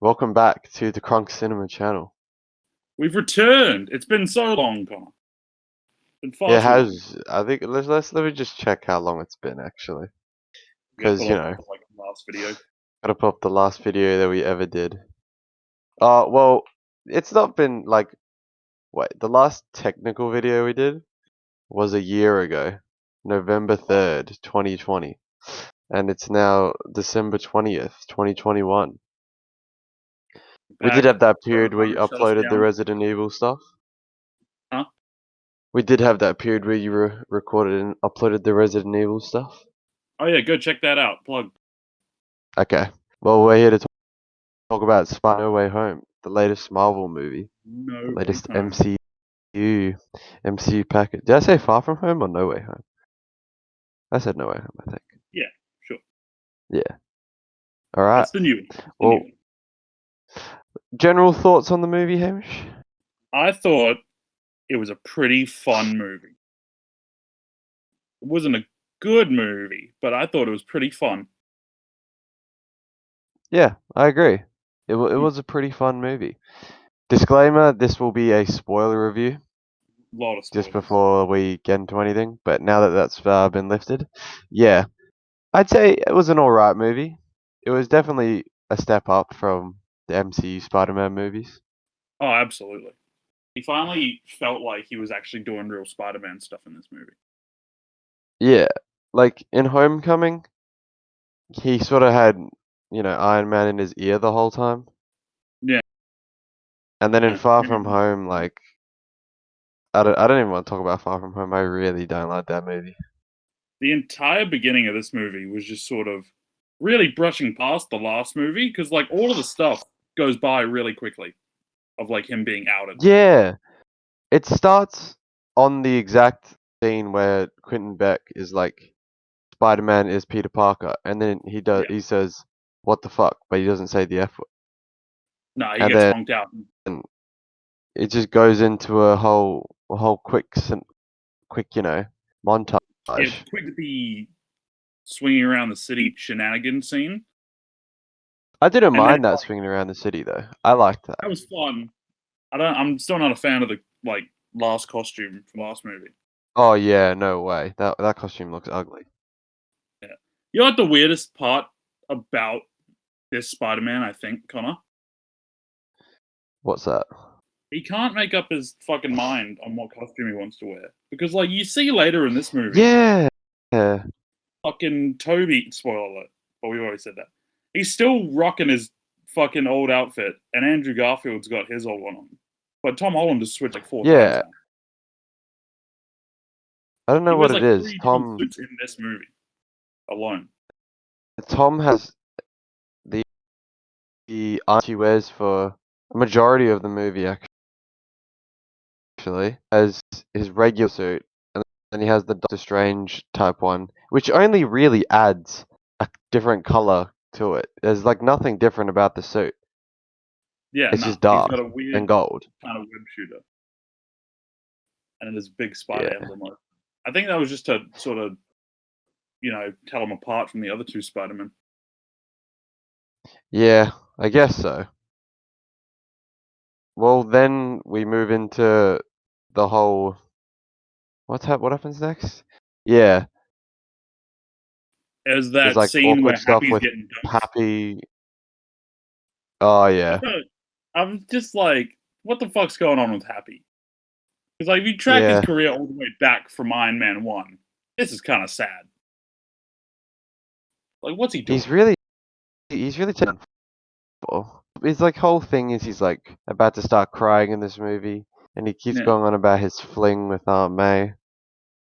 Welcome back to the Crunk Cinema channel. We've returned. It's been so long, Connor. Been far It too long. has. I think let me just check how long it's been actually, We gotta because pull up like the last video. gotta put up the last video that we ever did. Well, it's not been like the last technical video we did was a year ago, November 3rd, 2020, and it's now December 20th, 2021. We did Back. have that period where you Coronavirus shut us uploaded the down. Resident Evil stuff. Huh? We did have that period where you recorded and uploaded the Resident Evil stuff. Oh yeah, go check that out. Plug. Okay. Well, we're here to talk about Spider-Man No Way Home, the latest Marvel movie, No the way latest home. MCU package. Did I say Far From Home or No Way Home? I said No Way Home, I think. Yeah, sure. Yeah. All right. That's the new one. Well, general thoughts on the movie, Hamish? I thought it was a pretty fun movie. It wasn't a good movie, but I thought it was pretty fun. Yeah, I agree. It was a pretty fun movie. Disclaimer: this will be a spoiler review. A lot of spoilers. Just before we get into anything, but now that that's been lifted, yeah, I'd say it was an alright movie. It was definitely a step up from the MCU Spider-Man movies. Oh, absolutely. He finally felt like he was actually doing real Spider-Man stuff in this movie. Yeah, like in Homecoming, he sort of had, Iron Man in his ear the whole time. Yeah. And then in Far From Home, like, I don't even want to talk about Far From Home. I really don't like that movie. The entire beginning of this movie was just sort of really brushing past the last movie because like all of the stuff goes by really quickly of like him being outed. Yeah, it starts on the exact scene where Quentin Beck is like, Spider-Man is Peter Parker, and then Yeah. he says, "What the fuck?" but he doesn't say the F word, No, he and gets then honked out. it just goes into a whole quick, montage. Yeah, quick the swinging around the city shenanigans scene, I didn't and then mind that swinging around the city though. I liked that. that was fun. I'm still not a fan of the like last costume from last movie. Oh yeah, no way. That costume looks ugly. Yeah, you know what the weirdest part about this Spider-Man, I think, Connor? What's that? He can't make up his fucking mind on what costume he wants to wear. Because, like, you see later in this movie, Yeah. Yeah. fucking Toby, spoiler alert, but we've already said that. He's still rocking his fucking old outfit, and Andrew Garfield's got his old one on. But Tom Holland has switched like 4 times now. I don't know He what wears it like is. 3 different suits in this movie alone. Tom has the he wears for a majority of the movie actually as his regular suit, and then he has the Doctor Strange type one, which only really adds a different color to it. There's like nothing different about the suit. Yeah, It's no, just he's dark got a weird and gold. kind of web shooter. And his big spider Yeah. emblem on it. I think that was just to sort of, tell him apart from the other two Spider-Men. Yeah, I guess so. Well, then we move into the whole what happens next? Yeah, As there's that like scene awkward where stuff Happy's with getting dumped. Happy. Oh yeah. I'm just like, what the fuck's going on with Happy? Because like, if you track his Yeah. career all the way back from Iron Man 1, this is kind of sad. Like, what's he doing? He's really taken for. His like whole thing is he's like about to start crying in this movie, and he keeps Yeah. going on about his fling with Aunt May,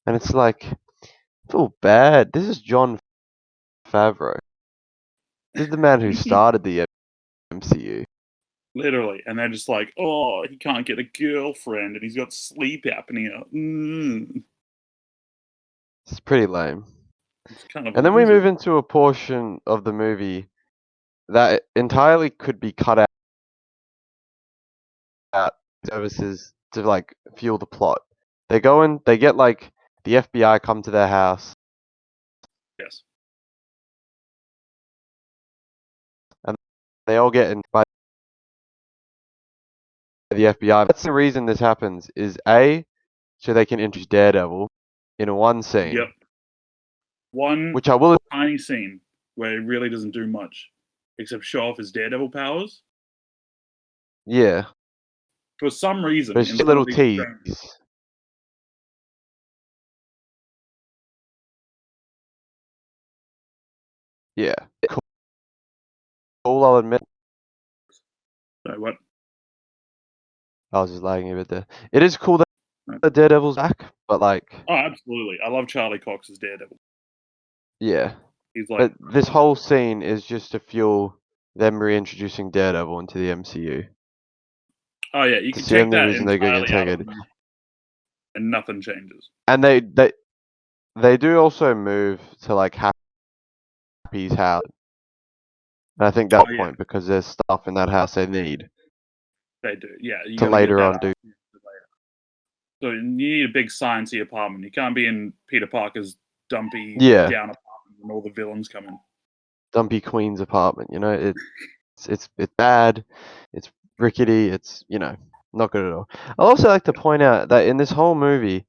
and it's like, I feel bad. This is Jon Favreau. This is the man who started the MCU. Literally. And they're just like, oh, he can't get a girlfriend and he's got sleep apnea. It's pretty lame. It's kind of And then we move into a portion of the movie that entirely could be cut out services to like fuel the plot. They go in, they get like the FBI come to their house. Yes. And they all get invited the FBI. That's the reason this happens. Is A, so they can introduce Daredevil in one scene, Yep. One which I will. tiny scene where he really doesn't do much except show off his Daredevil powers. Yeah, For some reason, but it's in just a some little of these tease. trailers, Yeah, cool. I'll admit. so what? I was just lagging a bit there. It is cool that No. the Daredevil's back, but like, Oh, absolutely. I love Charlie Cox's Daredevil. yeah. He's like, But this whole scene is just to fuel them reintroducing Daredevil into the MCU. oh yeah, you It's can the take only that reason they're going to entirely take out of it. the movie, and nothing changes. And they do also move to like Happy's house. And I think that's Oh the yeah, point because there's stuff in that house they need they do. Yeah, you to got to get later that on out. do. So you need a big sciencey apartment. You can't be in Peter Parker's dumpy Yeah, down apartment when all the villains come in. Dumpy Queen's apartment. You know, it's bad, it's rickety, it's not good at all. I also like to point out that in this whole movie,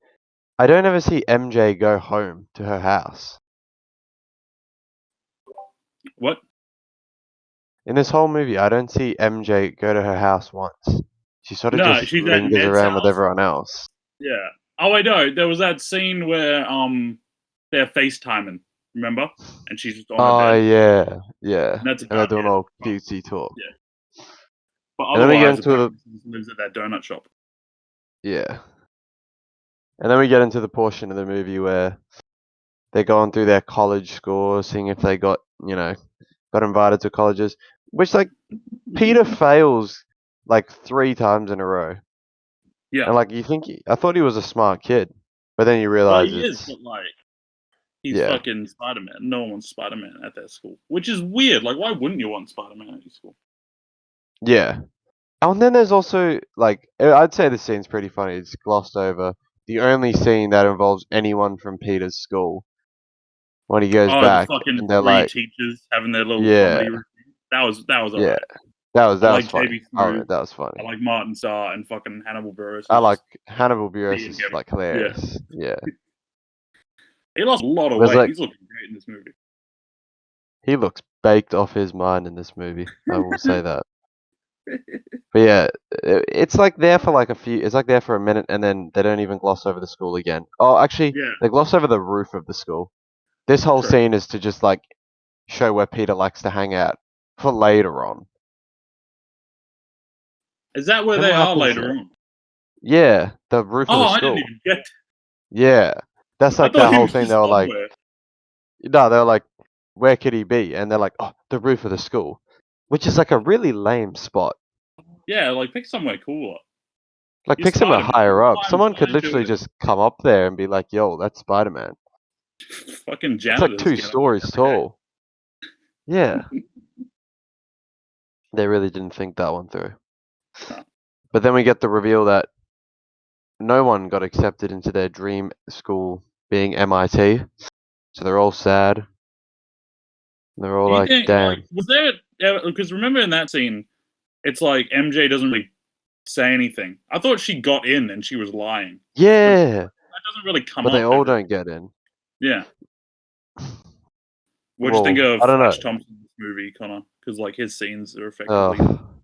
I don't ever see MJ go home to her house. What? In this whole movie, I don't see MJ go to her house once. She sort of No, just she's at lingers Ned's around with house. everyone else. Yeah. Oh, I know. There was that scene where they're FaceTiming, remember? And she's just on the Oh bed. yeah, yeah. And that's And they're about doing it. all But, cutesy talk. yeah. But And then we get otherwise, into the apparently, she lives at that donut shop. yeah. And then we get into the portion of the movie where they're going through their college scores, seeing if they got invited to colleges. Which like Peter fails like 3 times in a row. Yeah. And like I thought he was a smart kid. But then you Well, realize he is, it's but like, he's yeah. fucking Spider-Man. No one wants Spider-Man at that school. Which is weird. Like, why wouldn't you want Spider-Man at your school? Yeah. Oh, and then there's also like I'd say the scene's pretty funny. It's glossed over. The only scene that involves anyone from Peter's school when he goes Oh, the back fucking and they're three like, teachers having their little yeah, comedy routine. That was yeah, alright. that I was like funny. JB Oh, Smoove. that was I funny. like Martin Starr and fucking Hannibal Buress I like is Hannibal Buress being is Kevin. like Yeah. hilarious. Yeah, He lost a lot of was weight. like He's looking great in this movie. he looks baked off his mind in this movie. I will say that. But yeah, it's like there for like a few. It's like there for a minute, and then they don't even gloss over the school again. Oh, actually, Yeah, they gloss over the roof of the school. This whole true. scene is to just like show where Peter likes to hang out for later on. Is that where Then they what are happens later there? on? Yeah, the roof of Oh, the I didn't school. even get. Yeah, that's I like thought that he whole was thing. just somewhere. They were like, where could he be? And they're like, oh, the roof of the school, which is like a really lame spot. Yeah, like pick somewhere cooler. Like, You're pick somewhere Spider-Man. higher up. Someone could Climb to literally it. just come up there and be like, yo, that's Spider-Man. Fucking It's like janitors two get up there stories every tall. Yeah, they really didn't think that one through. day. But then we get the reveal that no one got accepted into their dream school being MIT. So they're all sad. They're all Do you like, think like damn. was there? Because remember in that scene, it's like MJ doesn't really say anything. I thought she got in and she was lying, but Yeah, that doesn't really come but they up all ever. don't get in. Yeah. What'd you think Well, of I don't Flash know. Thompson's movie, Connor? Because like his scenes are effectively Uh,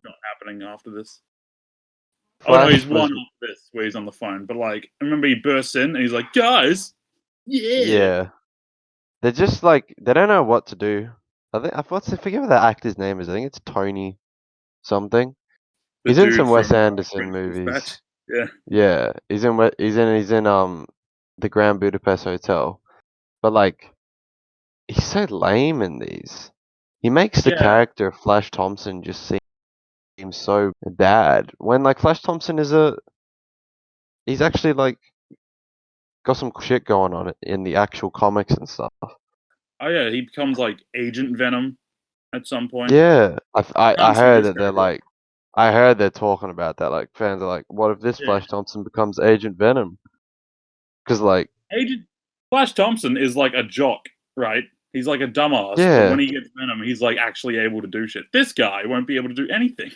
not happening after this. Oh no, he's Flash one was, after this where he's on the phone. But like, I remember he bursts in and he's like, "Guys, yeah, yeah. They're just like, they don't know what to do. I forget what the actor's name is. I think it's Tony something. the He's in dude some Wes from Anderson French movies. Dispatch." Yeah, Yeah, he's in the Grand Budapest Hotel. But like, he's so lame in these. He makes the yeah, character of Flash Thompson just seem so bad. When like Flash Thompson he's actually like got some shit going on in the actual comics and stuff. oh yeah. He becomes like Agent Venom at some point. Yeah, I Can't see heard this that guy work. I heard they're talking about that. Like fans are like, what if this Yeah, Flash Thompson becomes Agent Venom? Because like, Agent Flash Thompson is like a jock, right? He's like a dumbass, but when yeah, he gets Venom, he's like actually able to do shit. This guy won't be able to do anything.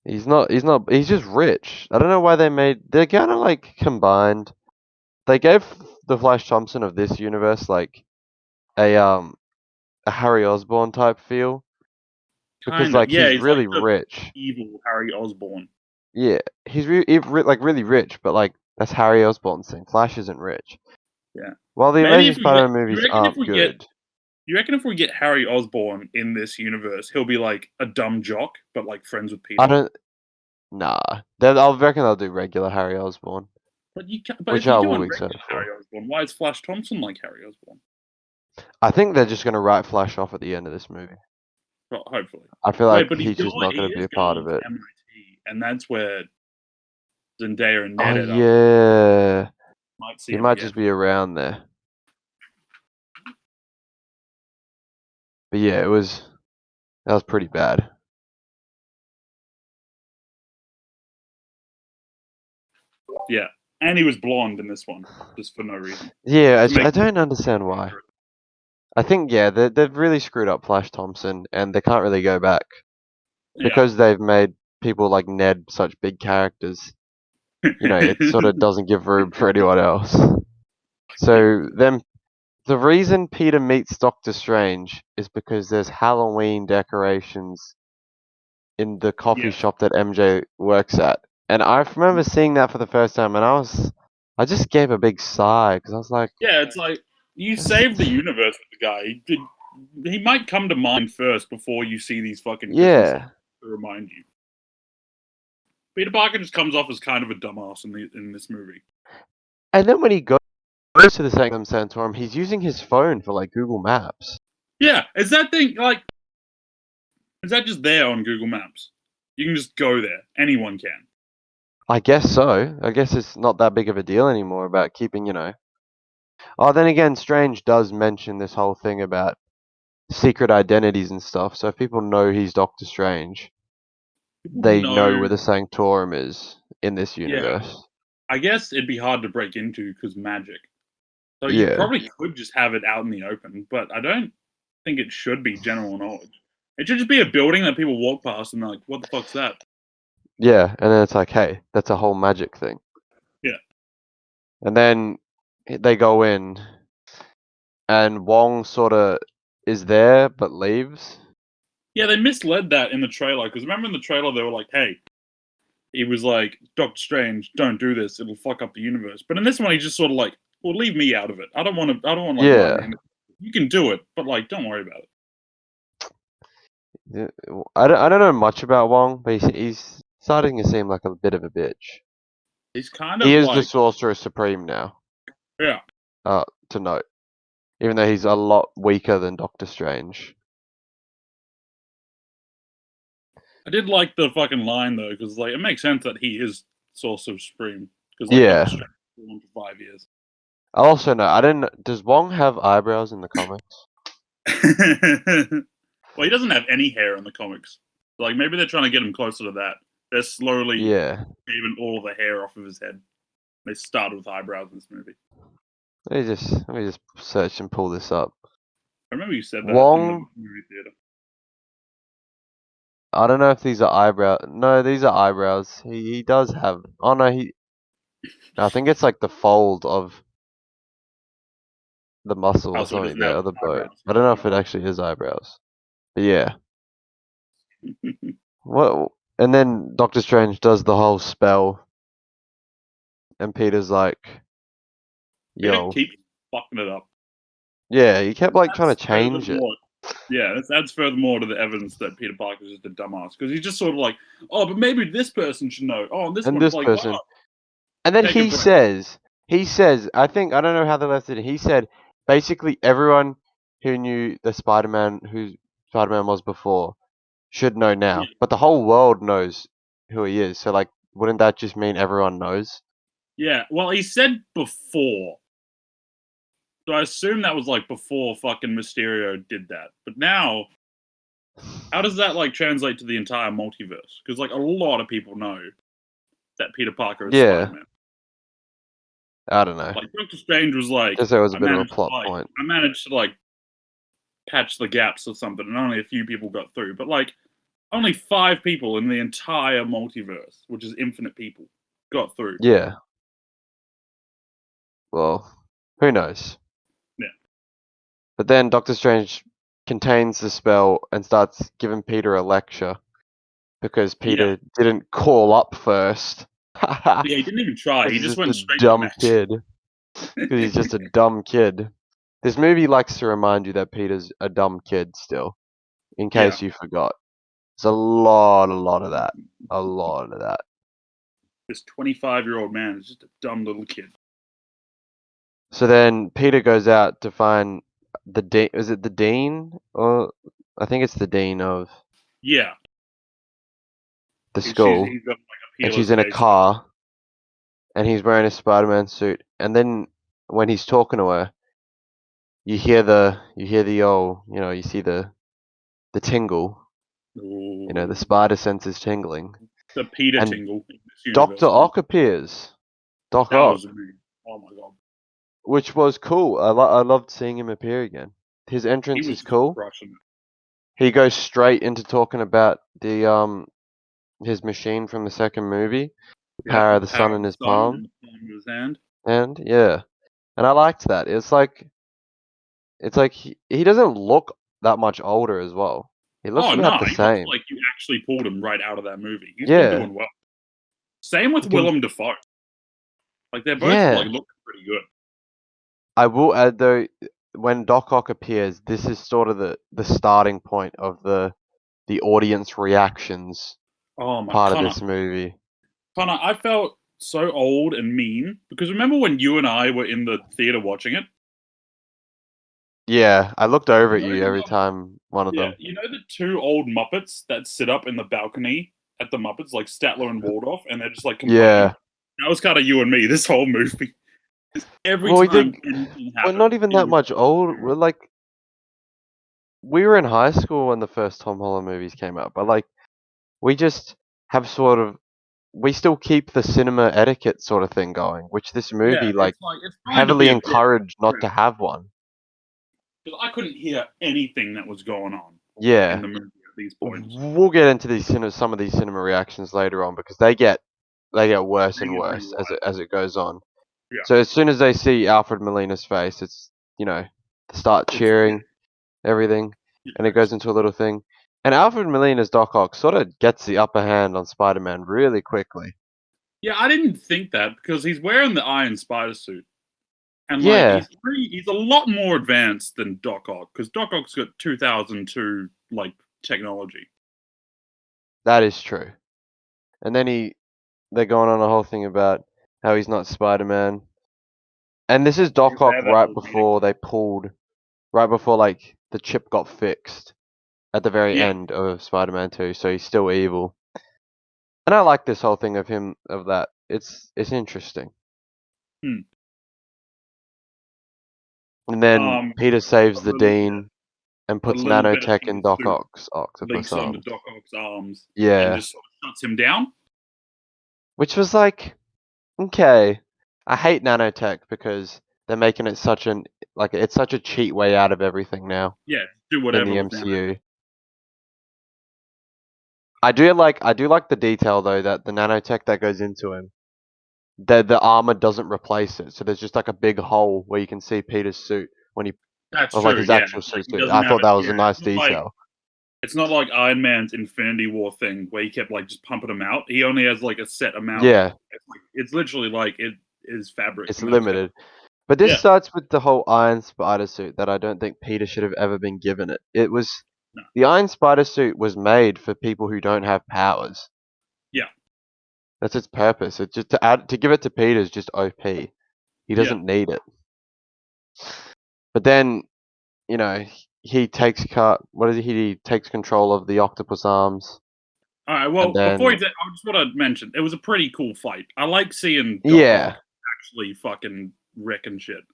He's not. He's not. He's just rich. I don't know why they made. They're kind of like combined. They gave the Flash Thompson of this universe like a Harry Osborn type feel because Kind of. like Yeah, he's he's like really the rich. evil Harry Osborn. Yeah, he's like really rich, but like that's Harry Osborn's thing. Flash isn't rich. Yeah. While the Maybe Amazing if we get, Spider-Man you movies reckon if aren't we get, good, you reckon if we get Harry Osborn in this universe, he'll be like a dumb jock, but like friends with I Peter. don't. Nah, I reckon they'll do regular Harry Osborn, But you can, but which if I you're will doing be excited regular for. Harry Osborn, why is Flash Thompson like Harry Osborn? I think they're just gonna write Flash off at the end of this movie. Well, hopefully. I feel Wait, like but he's just not he gonna be is a part going of to it. MIT, and that's where Zendaya and Oh Ned end up. yeah, Might see he him might again. just be around there. But yeah, that was pretty bad. Yeah, and he was blonde in this one, just for no reason. Yeah, Just to make I don't understand why. I think yeah, they've really screwed up Flash Thompson, and they can't really go back yeah. because they've made people like Ned such big characters. You know, it sort of doesn't give room for anyone else. So then, the reason Peter meets Doctor Strange is because there's Halloween decorations in the coffee Yeah. shop that MJ works at, and I remember seeing that for the first time, and I just gave a big sigh because I was like, Yeah, it's like you that's, saved the universe with the guy. He might come to mind first before you see these fucking Christmas lights yeah. to remind you. Peter Parker just comes off as kind of a dumbass in this movie. And then when he goes to the Sanctum Sanctorum, he's using his phone for like Google Maps. Yeah, is that thing like is that just there on Google Maps? You can just go there. Anyone can. I guess so. I guess it's not that big of a deal anymore about keeping, you know. Oh, then again, Strange does mention this whole thing about secret identities and stuff. So if people know he's Doctor Strange, People they know know. where the Sanctorum is in this Yeah, universe. I guess it'd be hard to break into because magic. So you Yeah. probably could just have it out in the open, but I don't think it should be general knowledge. It should just be a building that people walk past and they're like, "What the fuck's that?" Yeah, and then it's like, hey, that's a whole magic thing. Yeah, And then they go in, and Wong sort of is there but leaves. yeah. They misled that in the trailer because remember in the trailer they were like, "Hey," he was like, "Doctor Strange, don't do this. It'll fuck up the universe." But in this one, he's just sort of like, "Well, leave me out of it. I don't want to. I don't want to like write my Yeah. name. You can do it, but like, don't worry about it." Yeah, I don't know much about Wong, but he's starting to seem like a bit of a bitch. He's kind He of is the like, Sorcerer Supreme now, yeah. to note, even though he's a lot weaker than Doctor Strange. I did like the fucking line though, because like it makes sense that he is Sorcerer Supreme, because like Doctor Yeah. Strange was on for 5 years. I also know, I didn't. Does Wong have eyebrows in the comics? Well, he doesn't have any hair in the comics. Like maybe they're trying to get him closer to that. They're slowly Yeah. shaving all the hair off of his head. They started with eyebrows in this movie. Let me just search and pull this up. I remember you said that in the Wong, movie theater. I don't know if these are eyebrows. No, these are eyebrows. He does have. Oh no, I think it's like the fold of the muscle Oh, or so he something doesn't have there, or the bone. eyebrows. I don't know No if it wonder. actually is eyebrows. But yeah. What? And then Doctor Strange does the whole spell, and Peter's like, Peter "Yo, keeps fucking it up. yeah." He kept like trying That's to change it, furthermore. Yeah, this adds furthermore to the evidence that Peter Parker's just a dumbass because he's just sort of like, oh, but maybe this person should know. Oh, and this and one, this like, person, oh, and then take a break. he says, I don't know how they left it. He said basically everyone who knew who Spider-Man was before, should know Yeah, now. But the whole world knows who he is. So like, wouldn't that just mean everyone knows? yeah. Well, he said before, so I assume that was like before fucking Mysterio did that. But now, how does that like translate to the entire multiverse? Because like a lot of people know that Peter Parker is Yeah, Spider-Man. I don't know. Like Doctor Strange was like, Just there was a bit of a plot point. I managed to like patch the gaps or something, and only a few people got through. But like only 5 people in the entire multiverse, which is infinite people, got through. Yeah. Well, who knows? Yeah. But then Doctor Strange contains the spell and starts giving Peter a lecture because Yeah. Peter didn't call up first. Yeah, he didn't even try. He He's just just went a straight to the dumb match. kid. Because he's just a dumb kid. This movie likes to remind you that Peter's a dumb kid still, in Yeah. case you forgot. There's a lot of that. A lot of that. This 25-year-old man is just a dumb little kid. So then Peter goes out to find the dean. Is it the dean? Or I think it's the dean of Yeah. the He's school. got like a And peeler's she's in a case. car. And he's wearing a Spider-Man suit. And then when he's talking to her, you hear the old, you see the tingle. The Ooh. spider sense is tingling. The Peter And tingle in this Dr. universe. Ock appears. Doc That was Ock, amazing. Oh my god. which was cool. I loved seeing him appear again. His He entrance was is just cool. crushing it. He goes straight into talking about the his machine from the second movie, the Yeah, power the of the power sun of in the his sun palm, and the palm of his hand. and yeah, and I liked that. It's like he doesn't look that much older as well. He looks Oh about no, the he looks same. like you actually pulled him right out of that movie. He's been Yeah, doing well. Same with he can. Willem Dafoe. Like they're both like Yeah, looking pretty good. I will add though, when Doc Ock appears, this is sort of the starting point of the audience reactions Oh my part of Connor. this movie. Connor, I felt so old and mean because remember when you and I were in the theater watching it? Yeah, I looked over You at know you every time one of them. you know the 2 old Muppets that sit up in the balcony at the Muppets, like Statler and Waldorf, and they're just like complaining? Yeah. That was kind of you and me this whole movie. Every Well, time anything we're happened, not even it that was much old. We were in high school when the first Tom Holland movies came out, but we just have we still keep the cinema etiquette sort of thing going, which this yeah, movie it's trying to heavily be a bit encouraged not different to have one. because I couldn't hear anything that was going on in Yeah. the movie at these points. We'll get into some of these cinema reactions later on because they get worse They and get pretty worse wild. as it goes on. Yeah, So as soon as they see Alfred Molina's face, it's they start it's cheering everything, and it goes yes. into a little thing. And Alfred Molina's Doc Ock sort of gets the upper hand on Spider-Man really quickly. Yeah, I didn't think that because he's wearing the Iron Spider suit. And like Yeah, he's a lot more advanced than Doc Ock because Doc Ock's got 2002 like technology. that is true. And then they're going on a whole thing about how he's not Spider-Man. And this is They Doc Ock have that whole meeting. right before the chip got fixed at the very Yeah. end of Spider-Man 2, so he's still evil. And I like this whole thing of that. It's interesting. Hmm. And then Peter A saves the little Dean and a puts little bit of nanotech in Peter's Doc suit Ock's octopus links onto arms. Doc Ock's arms and Yeah. just sort of shuts him down. Which was okay. I hate nanotech because they're making it it's such a cheat way out of everything now Yeah, do in whatever the with nano. MCU. I do like the detail though that the nanotech that goes into him, the armor doesn't replace it. So there's just like a big hole where you can see Peter's suit when he That's of like true. his Yeah, actual like suit. he doesn't I have thought it. that was a Yeah, nice detail. it's not like Iron Man's Infinity War thing where he kept like just pumping them out. He only has like a set amount. Yeah, It's literally like it is fabric it's from outside. limited. But this Yeah, starts with the whole Iron Spider suit that I don't think Peter should have ever been given it. no, The Iron Spider suit was made for people who don't have powers. yeah, That's its purpose. It's just to give it to Peter is just OP. He yeah. doesn't need it. But then, you know, he takes what is it? He takes control of the octopus arms, All right. and Well, before then I just want to mention it was a pretty cool fight. I like seeing Doc yeah, Ock actually fucking wrecking shit.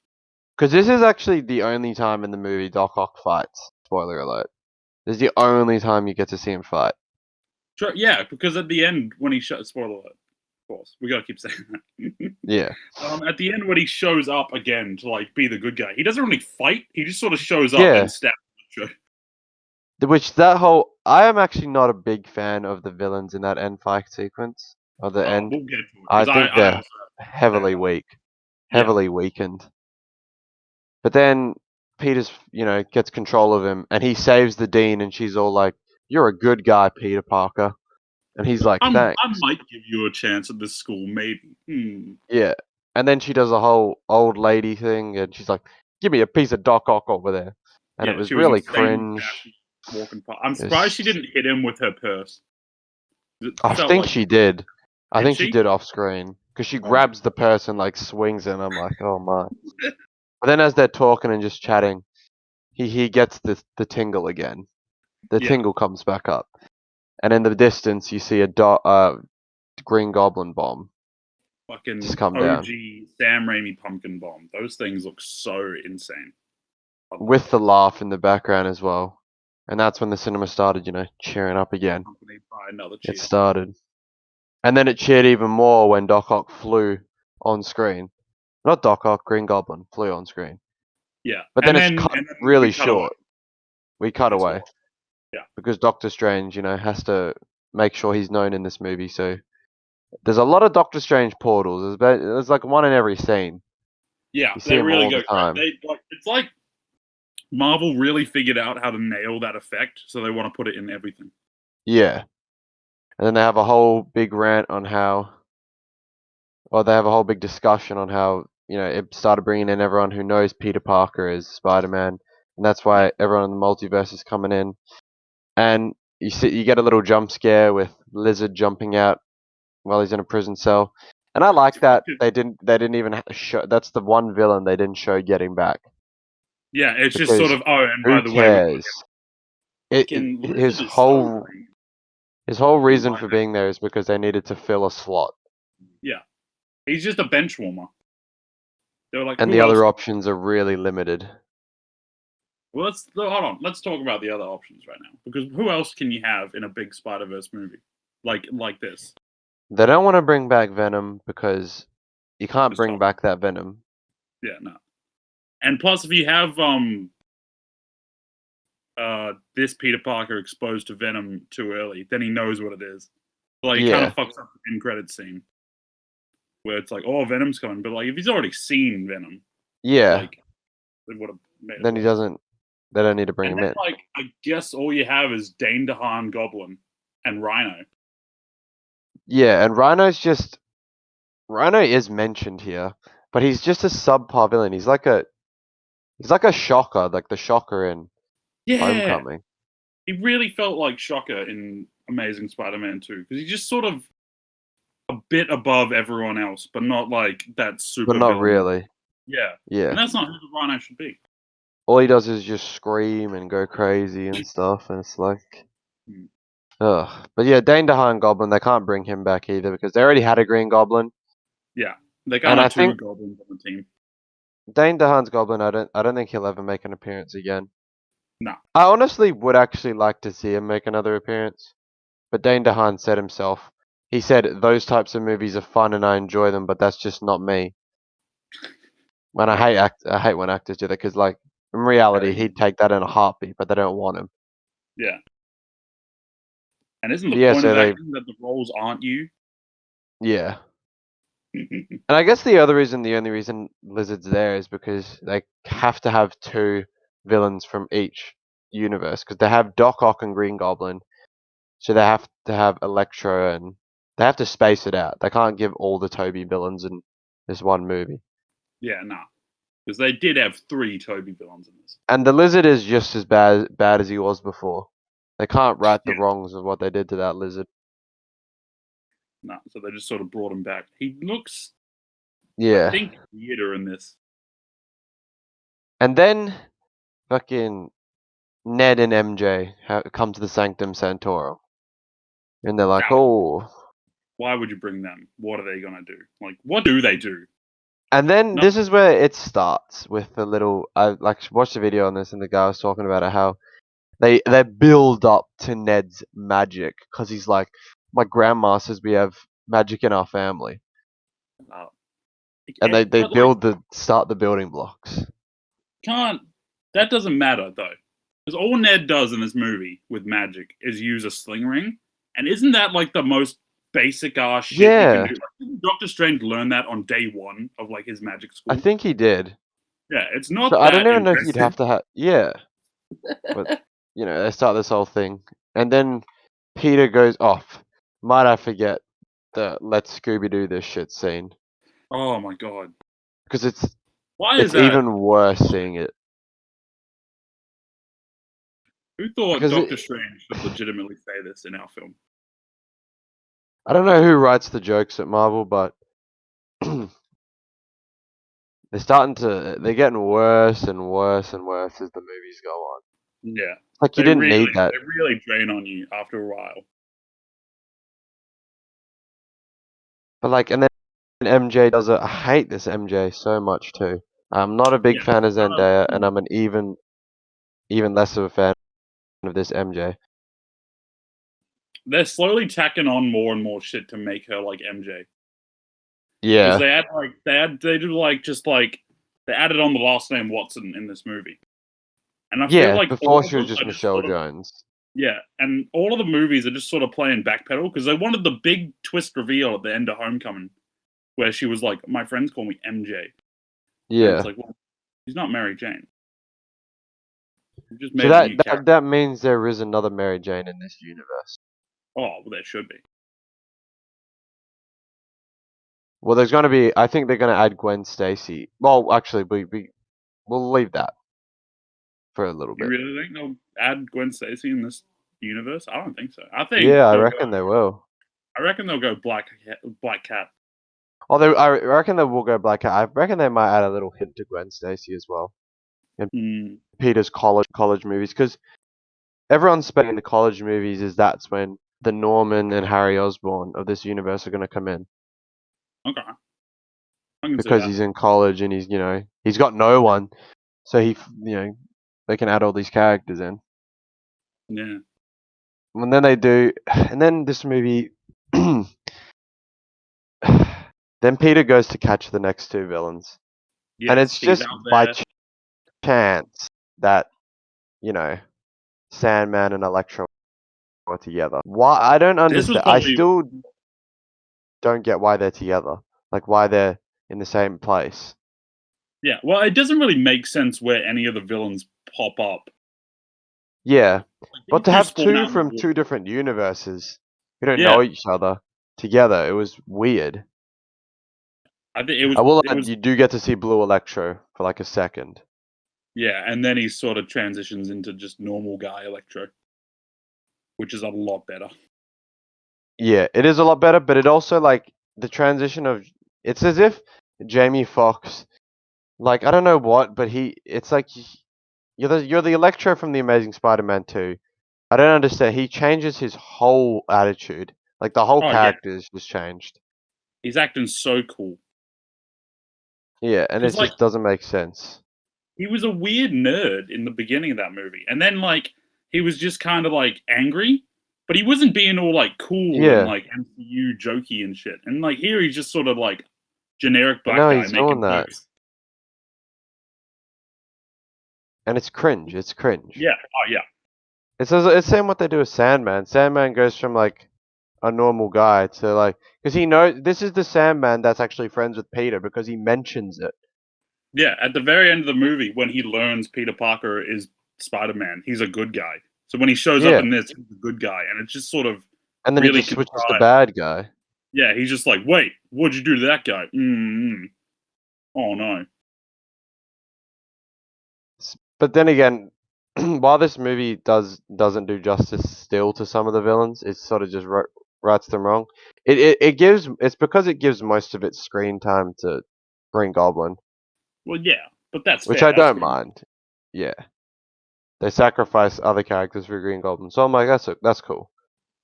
because this is actually the only time in the movie Doc Ock fights. Spoiler alert. This is the only time you get to see him fight. Sure, yeah, because at the end when he shut spoiler alert, of course we gotta keep saying that. Yeah. At the end when he shows up again to like be the good guy, he doesn't really fight. He just sort of shows up Yeah. and stabs. Which that whole I am actually not a big fan of the villains in that end fight sequence or the Oh, end. we'll get to it I because think I they're also have heavily to say weak, yeah, heavily weakened. But then Peter's, gets control of him and he saves the dean and she's all like, "You're a good guy, Peter Parker." And he's like, I "Thanks." might give you a chance at this school, maybe. Yeah. And then she does a whole old lady thing and she's like, "Give me a piece of Doc Ock over there." And it Yeah, was she was really insanely cringe. sassy walking past. I'm surprised she It's, didn't hit him with her purse. It I felt think like she did. I did think she she? did off screen because she Oh my grabs the purse and like swings it. And I'm like, oh my. But then as they're talking and just chatting, he gets the tingle again. The yeah, tingle comes back up, and in the distance you see a Green Goblin bomb just fucking come down OG Sam Raimi pumpkin bomb. Those things look so insane. I love with the those. laugh in the background as well. And that's when the cinema started, cheering up again. Accompanied by another It cheer. started, and then it cheered even more when Doc Ock flew on screen. Not Doc Ock, Green Goblin flew on screen. Yeah, But then it's cut and then we really cut away. short. We cut It's away lost. Yeah, because Doctor Strange, has to make sure he's known in this movie. So there's a lot of Doctor Strange portals. There's like one in every scene. yeah, You see they them really all go the great. time. They like it's like Marvel really figured out how to nail that effect, so they want to put it in everything. Yeah. And then they have a whole big rant on how, or they have a whole big discussion on how, it started bringing in everyone who knows Peter Parker as Spider-Man. And that's Yeah, why everyone in the multiverse is coming in. And you get a little jump scare with Lizard jumping out while he's in a prison cell. And I like that they didn't even show. That's the one villain they didn't show getting back yeah, it's just sort because of. Oh, and who by the way, we got cares? fucking His Lizard is so whole lame his whole in reason live for being action. there is because they needed to fill a slot, Yeah, he's just a bench warmer. They were like, and the who else other can we get? options are really limited. Well, let's hold on. Let's talk about the other options right now because who else can you have in a big Spider Verse movie like this? They don't want to bring back Venom because you can't It's bring tough. back that Venom. Yeah, no. And plus, if you have this Peter Parker exposed to Venom too early, then he knows what it is. Like, it kind of Yeah, fucks up the end credit scene where it's like, oh, Venom's coming, but like, if he's already seen Venom, yeah. like, it would have made it Then he worse. doesn't. They don't need to bring And him then, in. like, I guess all you have is Dane DeHaan Goblin and Rhino. Yeah, and Rhino is mentioned here, but he's just a subpar villain. He's like a shocker, like the shocker in Yeah, Homecoming. he really felt like Shocker in Amazing Spider-Man 2 because he's just sort of a bit above everyone else, but not like that But super not villain. really. Yeah, and Yeah. that's not who the Rhino should be. All he does is just scream and go crazy and stuff, and it's like, Hmm. ugh. But yeah, Dane DeHaan Goblin, they can't bring him back either because they already had a Green Goblin, Yeah, they can't and I have two think goblins on the team. Dane DeHaan's Goblin, I don't think he'll ever make an appearance again. No. I honestly would actually like to see him make another appearance, but Dane DeHaan said himself, he said those types of movies are fun and I enjoy them, but that's just not me. And I hate when actors do that because like in reality Yeah, he'd take that in a heartbeat, but they don't want him. yeah. And isn't the But yeah, point so of they acting that the roles aren't you? yeah. And I guess the only reason Lizard's there is because they have to have two villains from each universe because they have Doc Ock and Green Goblin, so they have to have Electro and they have to space it out. They can't give all the Toby villains in this one movie. Yeah, no. Because they did have three Toby villains in this. And the Lizard is just as bad as he was before. They can't right the Yeah, wrongs of what they did to that Lizard. no. So they just sort of brought him back. He looks, I Yeah. think, weirder in this. And then fucking Ned and MJ come to the Sanctum Sanctorum. And they're like, That, oh. why would you bring them? What are they gonna do? Like, what do they do? And then Nothing. this is where it starts with the little. I like watched a video on this, and the guy was talking about it, how they build up to Ned's magic because he's like, my grandma says we have magic in our family, Uh, and they but like, start the building blocks. can't. That doesn't matter though. Because all Ned does in this movie with magic is use a sling ring, and isn't that like the most basic ass shit you can Yeah, do? Like, didn't Doctor Strange learn that on day one of like his magic I school? think he did. Yeah, it's So not I don't that even know if you'd impressive. have to have. Yeah, but they start this whole thing, and then Peter goes off. Might I forget the "Let's Scooby Doo this shit" scene Oh my god, because it's why is it's that? even worse seeing it Who thought because Doctor Strange should legitimately say this in our film? I don't know who writes the jokes at Marvel, but they're getting worse and worse and worse as the movies go on. Yeah, Like you didn't need that. they really drain on you after a while. But like, and then MJ does it. I hate this MJ so much too. I'm not a big Yeah, fan of Zendaya, and I'm an even less of a fan of this MJ. they're slowly tacking on more and more shit to make her like MJ. Because Yeah, they do like just like they added on the last name Watson in this movie, and I feel yeah. like all Before of she was them just are just Michelle sort of Jones. yeah, and all of the movies are just sort of playing backpedal because they wanted the big twist reveal at the end of Homecoming, where she was like, "My friends call me MJ," and it's Yeah. like, well, she's not Mary Jane. You just So made a new character. that means there is another Mary Jane in this universe. Oh, well, there should be. Well, there's gonna be. I think they're gonna add Gwen Stacy. Well, actually, we'll leave that for a little You bit. really think they'll add Gwen Stacy in this universe? I don't think so. Yeah, I reckon they will. I reckon they'll go Black Cat. Although I reckon they will go Black Cat. I reckon they might add a little hint to Gwen Stacy as well in Mm, Peter's college movies because everyone's spending the college movies is that's when the Norman and Harry Osborn of this universe are gonna come in okay, I can see because that. he's in college and he's got no one, so they can add all these characters in. Yeah. And then they do, and then this movie, then Peter goes to catch the next two villains, and Yes, it's he's just out by there. chance that you know Sandman and Electro are together. Why? I don't This was understand. I probably still don't get why they're together. Like why they're in the same place. yeah. Well, it doesn't really make sense where any of the villains pop up. Yeah, Like, but these to two have spawn two out in the from woods. two different universes who don't know Yeah, each other together, it was weird. I think I will it add, was you do get to see Blue Electro for like a second. yeah, and then he sort of transitions into just normal guy Electro, which is a lot better. Yeah, it is a lot better, but it also like the transition of it's as if Jamie Foxx, like I don't know what, but it's like you're the Electro from the Amazing Spider-Man 2. I don't understand. He changes his whole attitude. Like the whole Oh yeah, character is just changed. he's acting so cool Yeah, and it because like just doesn't make sense. he was a weird nerd in the beginning of that movie, and then like he was just kind of like angry, but he wasn't being all like cool and Yeah, like MCU jokey and shit. And like here, he's just sort of like generic but black no, guy he's doing making that, jokes. and it's cringe. It's cringe. Yeah. Oh yeah. It's same what they do with Sandman. Sandman goes from like a normal guy to like because he knows this is the Sandman that's actually friends with Peter because he mentions it. Yeah. At the very end of the movie, when he learns Peter Parker is Spider Man, he's a good guy. So when he shows up Yeah, in this, he's a good guy, and it's just sort of and then he really just switches to contrived. bad guy. Yeah, he's just like, wait, what'd you do to that guy? Oh no. But then again, while this movie doesn't do justice still to some of the villains, it sort of just rights them wrong. It's because it gives most of its screen time to Green Goblin, Well, yeah, but that's which fair. I That's don't Green. mind. Yeah, they sacrifice other characters for Green Goblin, so I'm like that's cool.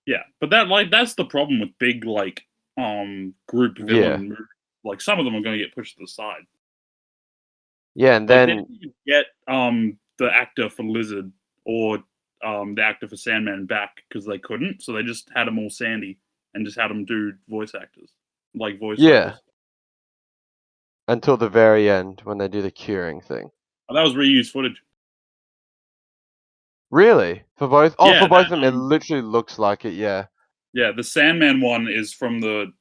Yeah, but that's the problem with big like group Yeah, villain movies. Like some of them are going to get pushed to the side. yeah, and Like they then didn't even get the actor for Lizard or the actor for Sandman back because they couldn't, so they just had them all Sandy and just had them do voice actors like yeah, voiceovers. until the very end when they do the curing thing. Oh, that was reused footage. Really? For both? Oh, Yeah, for both that of them, it literally looks like it. Yeah. yeah, the Sandman one is from the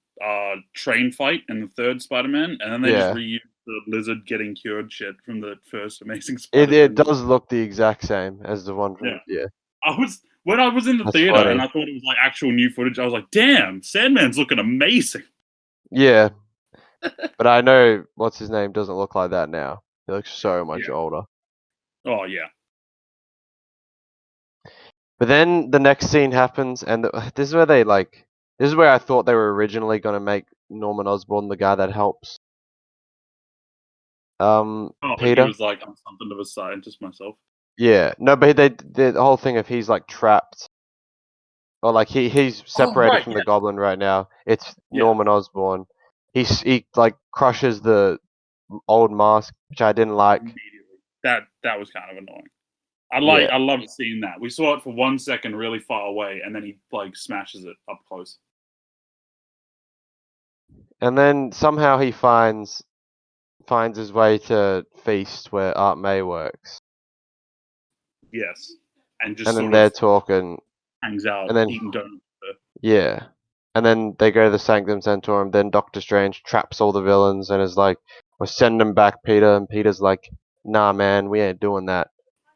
train fight in the third Spider-Man, and then they just Yeah. reused the lizard getting cured shit from the first Amazing It Spider-Man movie. does look the exact same as the one Yeah, from yeah. when I was in the That's theater and funny. I thought it was like actual new footage, I was like, "Damn, Sandman's looking amazing." Yeah, but I know what's his name doesn't look like that now. He looks so much Yeah. older. Oh yeah. But then the next scene happens, and this is where they like. This is where I thought they were originally gonna make Norman Osborn the guy that helps. Oh, but he Peter. was like, "I'm something of a scientist myself." Yeah, no, but they did the whole thing of he's like trapped, or like he's Oh separated right, from the yeah, Goblin right now. It's yeah. Norman Osborn. He like crushes the old mask, which I didn't like. Immediately. That was kind of annoying. Yeah, I loved seeing that. We saw it for 1 second really far away, and then he like smashes it up close. and then somehow he finds his way to Feast where Aunt May works, Yes, and just and then sort they're of talking, hangs out and then eating donuts. yeah, and then they go to the Sanctum Sanctorum. Then Doctor Strange traps all the villains and is like, "We'll send them back, Peter." And Peter's like, "Nah, man, we ain't doing that."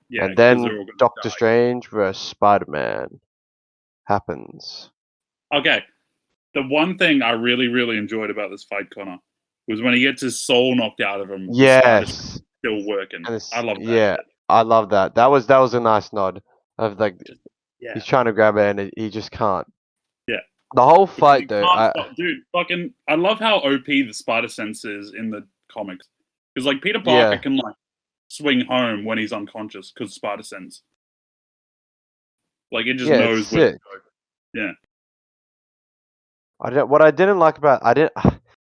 Yeah, And because then they're all gonna Doctor die. Strange vs. Spider-Man happens. Okay, the one thing I really really enjoyed about this fight, Connor, was when he gets his soul knocked out of him. The spider Yes, still working. and I it's love that yeah, shit. I love that. That was a nice nod of like Just yeah, he's trying to grab it and he just can't. yeah. The whole Because fight you though, can't stop, dude. Fucking, I love how OP the spider sense is in the comics. Because like Peter Parker yeah, can like swing home when he's unconscious because spider sense. Like it just yeah, it's knows where to sick. go. Yeah, What I didn't like about I didn't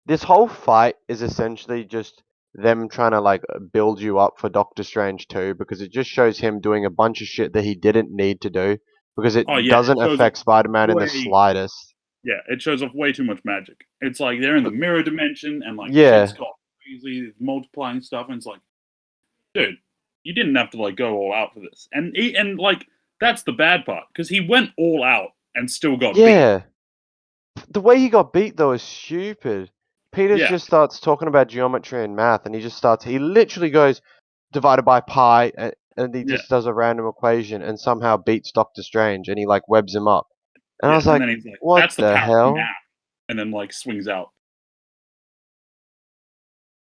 this whole fight is essentially just them trying to like build you up for Doctor Strange 2 because it just shows him doing a bunch of shit that he didn't need to do because oh it yeah, it doesn't shows off affect Spider-Man in the way. slightest. Yeah, it shows off way too much magic. It's like they're in the But mirror dimension and like shit's yeah, got crazy multiplying stuff, and it's like, dude, you didn't have to like go all out for this. And like that's the bad part because he went all out and still got beat. yeah. The way he got beat though is stupid. Peters Yeah, just starts talking about geometry and math, and he literally goes divided by pi, and he yeah, just does a random equation and somehow beats Doctor Strange, and he like webs him up. And I yeah. was And like, then he's like, what that's the the power of hell? math, and then like swings out.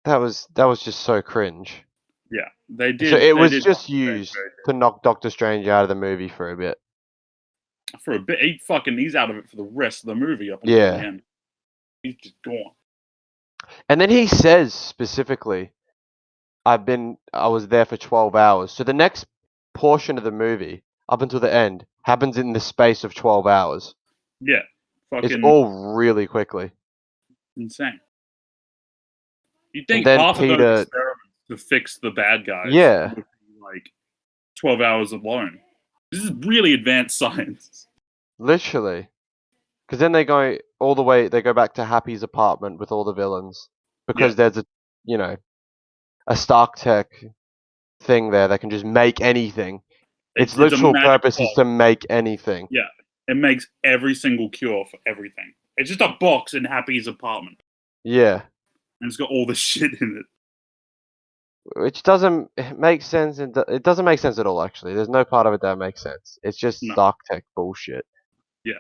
That was just so cringe. Yeah, So it they was did just Doctor Strange used very to knock Doctor Strange out of the movie for a bit. for a bit. He's out of it for the rest of the movie up until the Yeah. end. He's just gone. And then he says specifically, I was there for 12 hours. So the next portion of the movie, up until the end, happens in the space of 12 hours. Yeah, It's fucking all really quickly. insane. You'd And think then half of those Peter, experiments to fix the bad guys yeah, would be like 12 hours alone. This is really advanced science. literally. Because then they go all the way, they go back to Happy's apartment with all the villains. Yeah, Because there's you know, a Stark Tech thing there that can just make anything. Its it's a literal magic purpose is box. to make anything. Yeah, it makes every single cure for everything. It's just a box in Happy's apartment, Yeah. and it's got all the shit in it. Which doesn't make sense. It doesn't make sense at all, actually. There's no part of it that makes sense. It's just No, Stark Tech bullshit. yeah,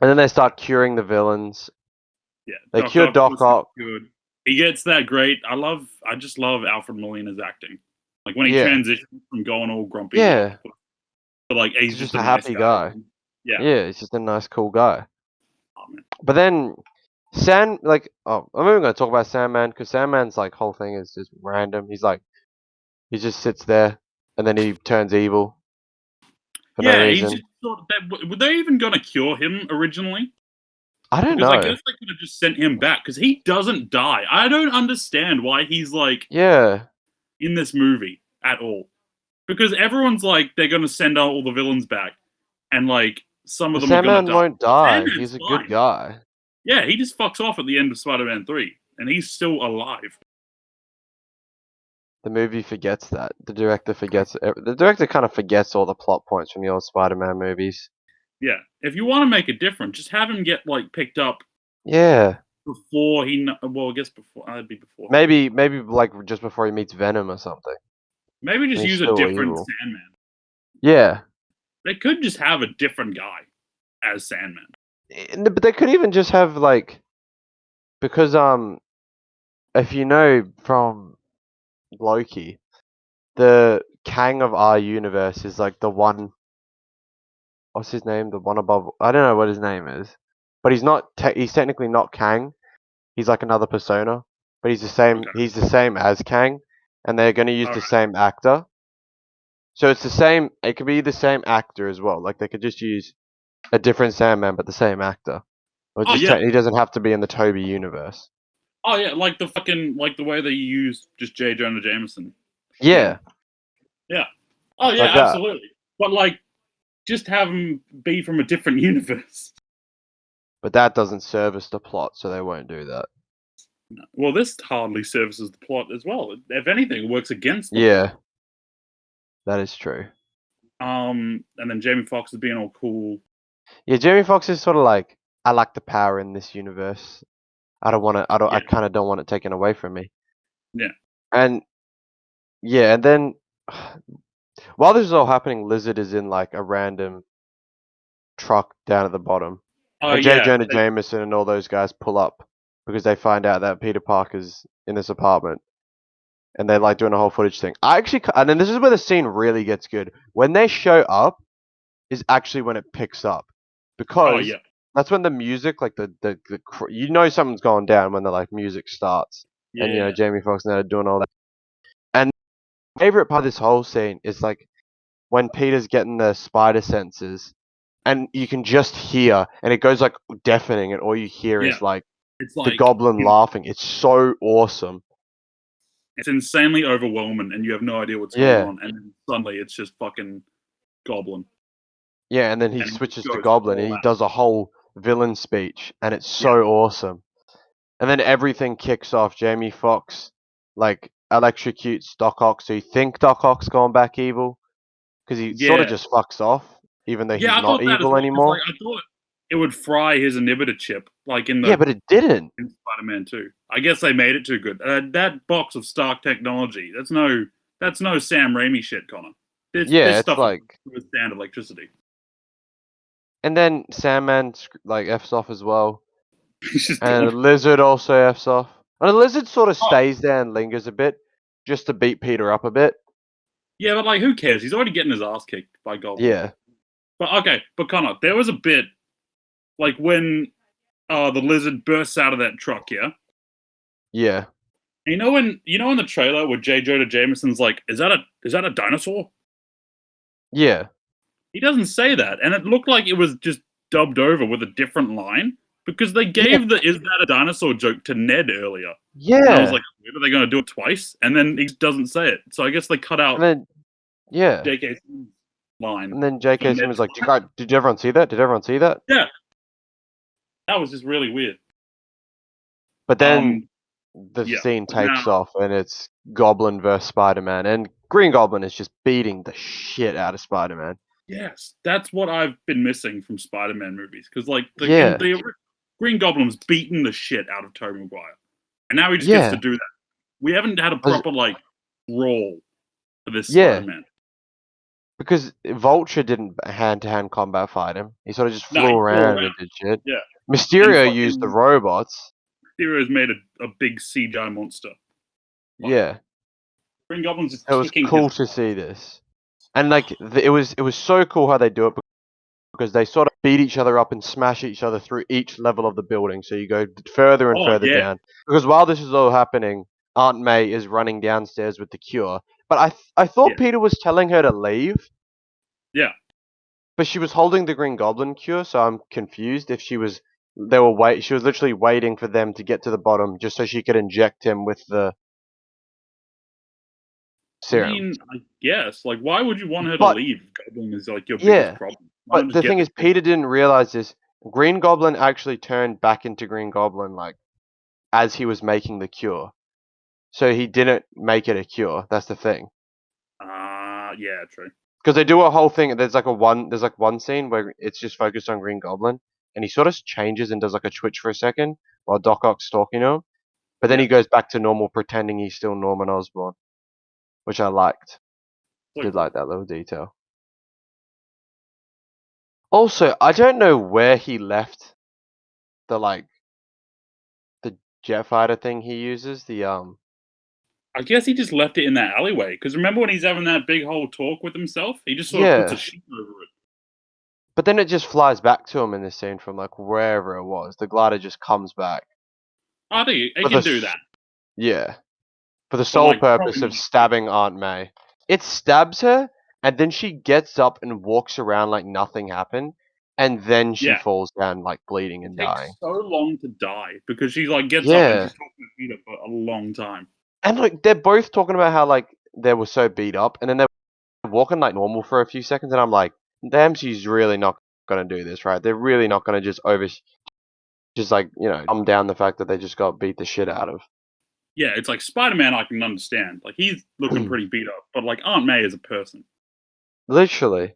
And then they start curing the villains. yeah. They Doctor cure Doc Octopus is Ock. good. He gets that great. I just love Alfred Molina's acting. Like when he Yeah. transitions from going all grumpy Yeah. octopus to like he's He's just just a a nice happy guy guy. again. Yeah, Yeah, he's just a nice, cool guy. oh, man. But then I'm not even gonna talk about Sandman because Sandman's like whole thing is just random. He just sits there and then he turns evil for no Yeah, he's reason. just sort of that. Were they even gonna cure him originally? I don't Because I know. guess they could have just sent him back because he doesn't die. I don't understand why he's like Yeah. in this movie at all. Because everyone's like they're gonna send all the villains back, and like some of The them are gonna Sandman die. won't die. Sandman's He's a good fine. guy. Yeah, he just fucks off at the end of Spider-Man 3, and he's still alive. The movie forgets that. The director forgets. The director kind of forgets all the plot points from the old Spider-Man movies. Yeah, if you want to make it different, just have him get like picked up Yeah, before he. Well, I guess before that'd be before Halloween. maybe like just before he meets Venom or something, Maybe and just he's use a still different evil. Sandman. Yeah, They could just have a different guy as Sandman. but they could even just have like because if you know from Loki, the Kang of our universe is like the one. What's his name? The one above. I don't know what his name is, but he's not. He's technically not Kang. He's like another persona, but he's the same. Okay. He's the same as Kang, and they're going to use All the right. same actor. So it's the same. It could be the same actor as well. Like they could just use a different Sandman, but the same actor. Or Oh just yeah. he doesn't have to be in the Toby universe. Oh yeah. Like the fucking like the way they use just J. Jonah Jameson Yeah, thing. Yeah. Oh like yeah. that. Absolutely. But like, just have him be from a different universe. But that doesn't service the plot, so they won't do that. No. Well, this hardly services the plot as well. If anything, it works against the plot. Yeah, that is true. And then Jamie Foxx is being all cool. Yeah, Jamie Foxx is sort of like I like the power in this universe. I don't want to. I don't. I Yeah. kind of don't want it taken away from me. Yeah. And yeah, and then while this is all happening, Lizard is in like a random truck down at the bottom, Oh and J. yeah. Jonah Jameson and all those guys pull up because they find out that Peter Parker's in this apartment, and they're like doing a whole footage thing. I actually, and then this is where the scene really gets good. When they show up, is actually when it picks up, Oh because yeah. that's when the music, like you know something's going down when the like music starts, and you know Yeah. Jamie Foxx and they're doing all that. And my favorite part of this whole scene is like when Peter's getting the spider senses, and you can just hear, and it goes like deafening, and all you hear Yeah. is like It's the like goblin laughing. It's so awesome. it's insanely overwhelming, and you have no idea what's going Yeah, on, and then suddenly it's just fucking Goblin, yeah, and then he and he just switches to goes Goblin, and all he out. does a whole villain speech, and it's Yeah. so awesome. And then everything kicks off. Jamie Foxx like electrocutes Doc Ock, so you think Doc Ock's gone back evil because he sort of Yeah. just fucks off, even though he's Yeah, I not thought that as evil well. Because anymore. like I thought it would fry his inhibitor chip, like in Yeah, the but it didn't. in Spider-Man 2. I guess they made it too good. That box of Stark technology, that's no Sam Raimi shit, Connor. This Yeah, it's stuff will like, withstand electricity. and then Sandman like f's off as well, He's just and gone. Lizard also f's off. And the Lizard sort of Oh, stays there and lingers a bit, just to beat Peter up a bit. yeah, but like, who cares? He's already getting his ass kicked by Goblin. Yeah, But okay, but Connor, there was a bit like when the lizard bursts out of that truck, yeah. yeah, You know in the trailer where J. Jonah Jameson's like, is that a dinosaur? yeah, He doesn't say that, and it looked like it was just dubbed over with a different line because they yeah, gave the "is that a dinosaur" joke to Ned earlier, and I was yeah. like, "Are they going to do it twice?" And then he doesn't say it, so I guess they cut And out then yeah, J.K. line and then for J.K. Ned's Simmons like, line. did everyone see that? Did everyone see that? Yeah, that was just really weird. But then Um, the yeah, scene but now takes off, and it's Goblin versus Spider-Man, and Green Goblin is just beating the shit out of Spider-Man. yes, that's what I've been missing from Spider-Man movies because like Yeah, the Green Goblin's beaten the shit out of Tobey Maguire, and now he just gets to yeah, do that. We haven't had a proper like role for this yeah. Spider-Man. Because Vulture didn't hand-to-hand combat fight him. He sort of just No, flew he flew around around. and did shit. Yeah, and Mysterio used the fucking robots. Heroes made a big CGI monster fight. Yeah, Green Goblin's just it was kicking his cool to see this, and like it was so cool how they do it because they sort of beat each other up and smash each other through each level of the building. So you go further and oh further yeah, down. Because while this is all happening, Aunt May is running downstairs with the cure. But I thought yeah, Peter was telling her to leave, yeah. but she was holding the Green Goblin cure. So I'm confused if she was. They were wait. She was literally waiting for them to get to the bottom just so she could inject him with the I serum. mean, I guess like why would you want her to But leave? Goblin is like your biggest yeah, problem. Why not but just the get thing the is, cure? Peter didn't realize this. Green Goblin actually turned back into Green Goblin like as he was making the cure. so he didn't make it a cure. That's the thing. Yeah, true. Because they do a whole thing. There's like one scene where it's just focused on Green Goblin, and he sort of changes and does like a twitch for a second while Doc Ock's talking to him. But then Yeah. he goes back to normal, pretending he's still Norman Osborn, which I liked. So Did cool. like that little detail. Also, I don't know where he left the the jet fighter thing he uses. I guess he just left it in that alleyway. Because remember when he's having that big whole talk with himself? He just sort of puts a Yeah, sheet over it. but then it just flies back to him in this scene from like wherever it was. The glider just comes back I think it for the can do that. yeah, for the But, sole like, probably purpose not of a cure. stabbing Aunt May. It stabs her, and then she gets up and walks around like nothing happened, and then she Yeah. falls down like bleeding It and dying. takes so long to die because she, like, gets up and Yeah, she's talking to Peter for a long time. and like they're both talking about how like they were so beat up, and then they're walking like normal for a few seconds, and I'm like, damn, she's really not gonna do this, right? They're really not gonna just like dumb down the fact that they just got beat the shit out of. Yeah, it's like Spider-Man I can understand. Like, he's looking pretty beat up. But, like, Aunt May is a person. Literally.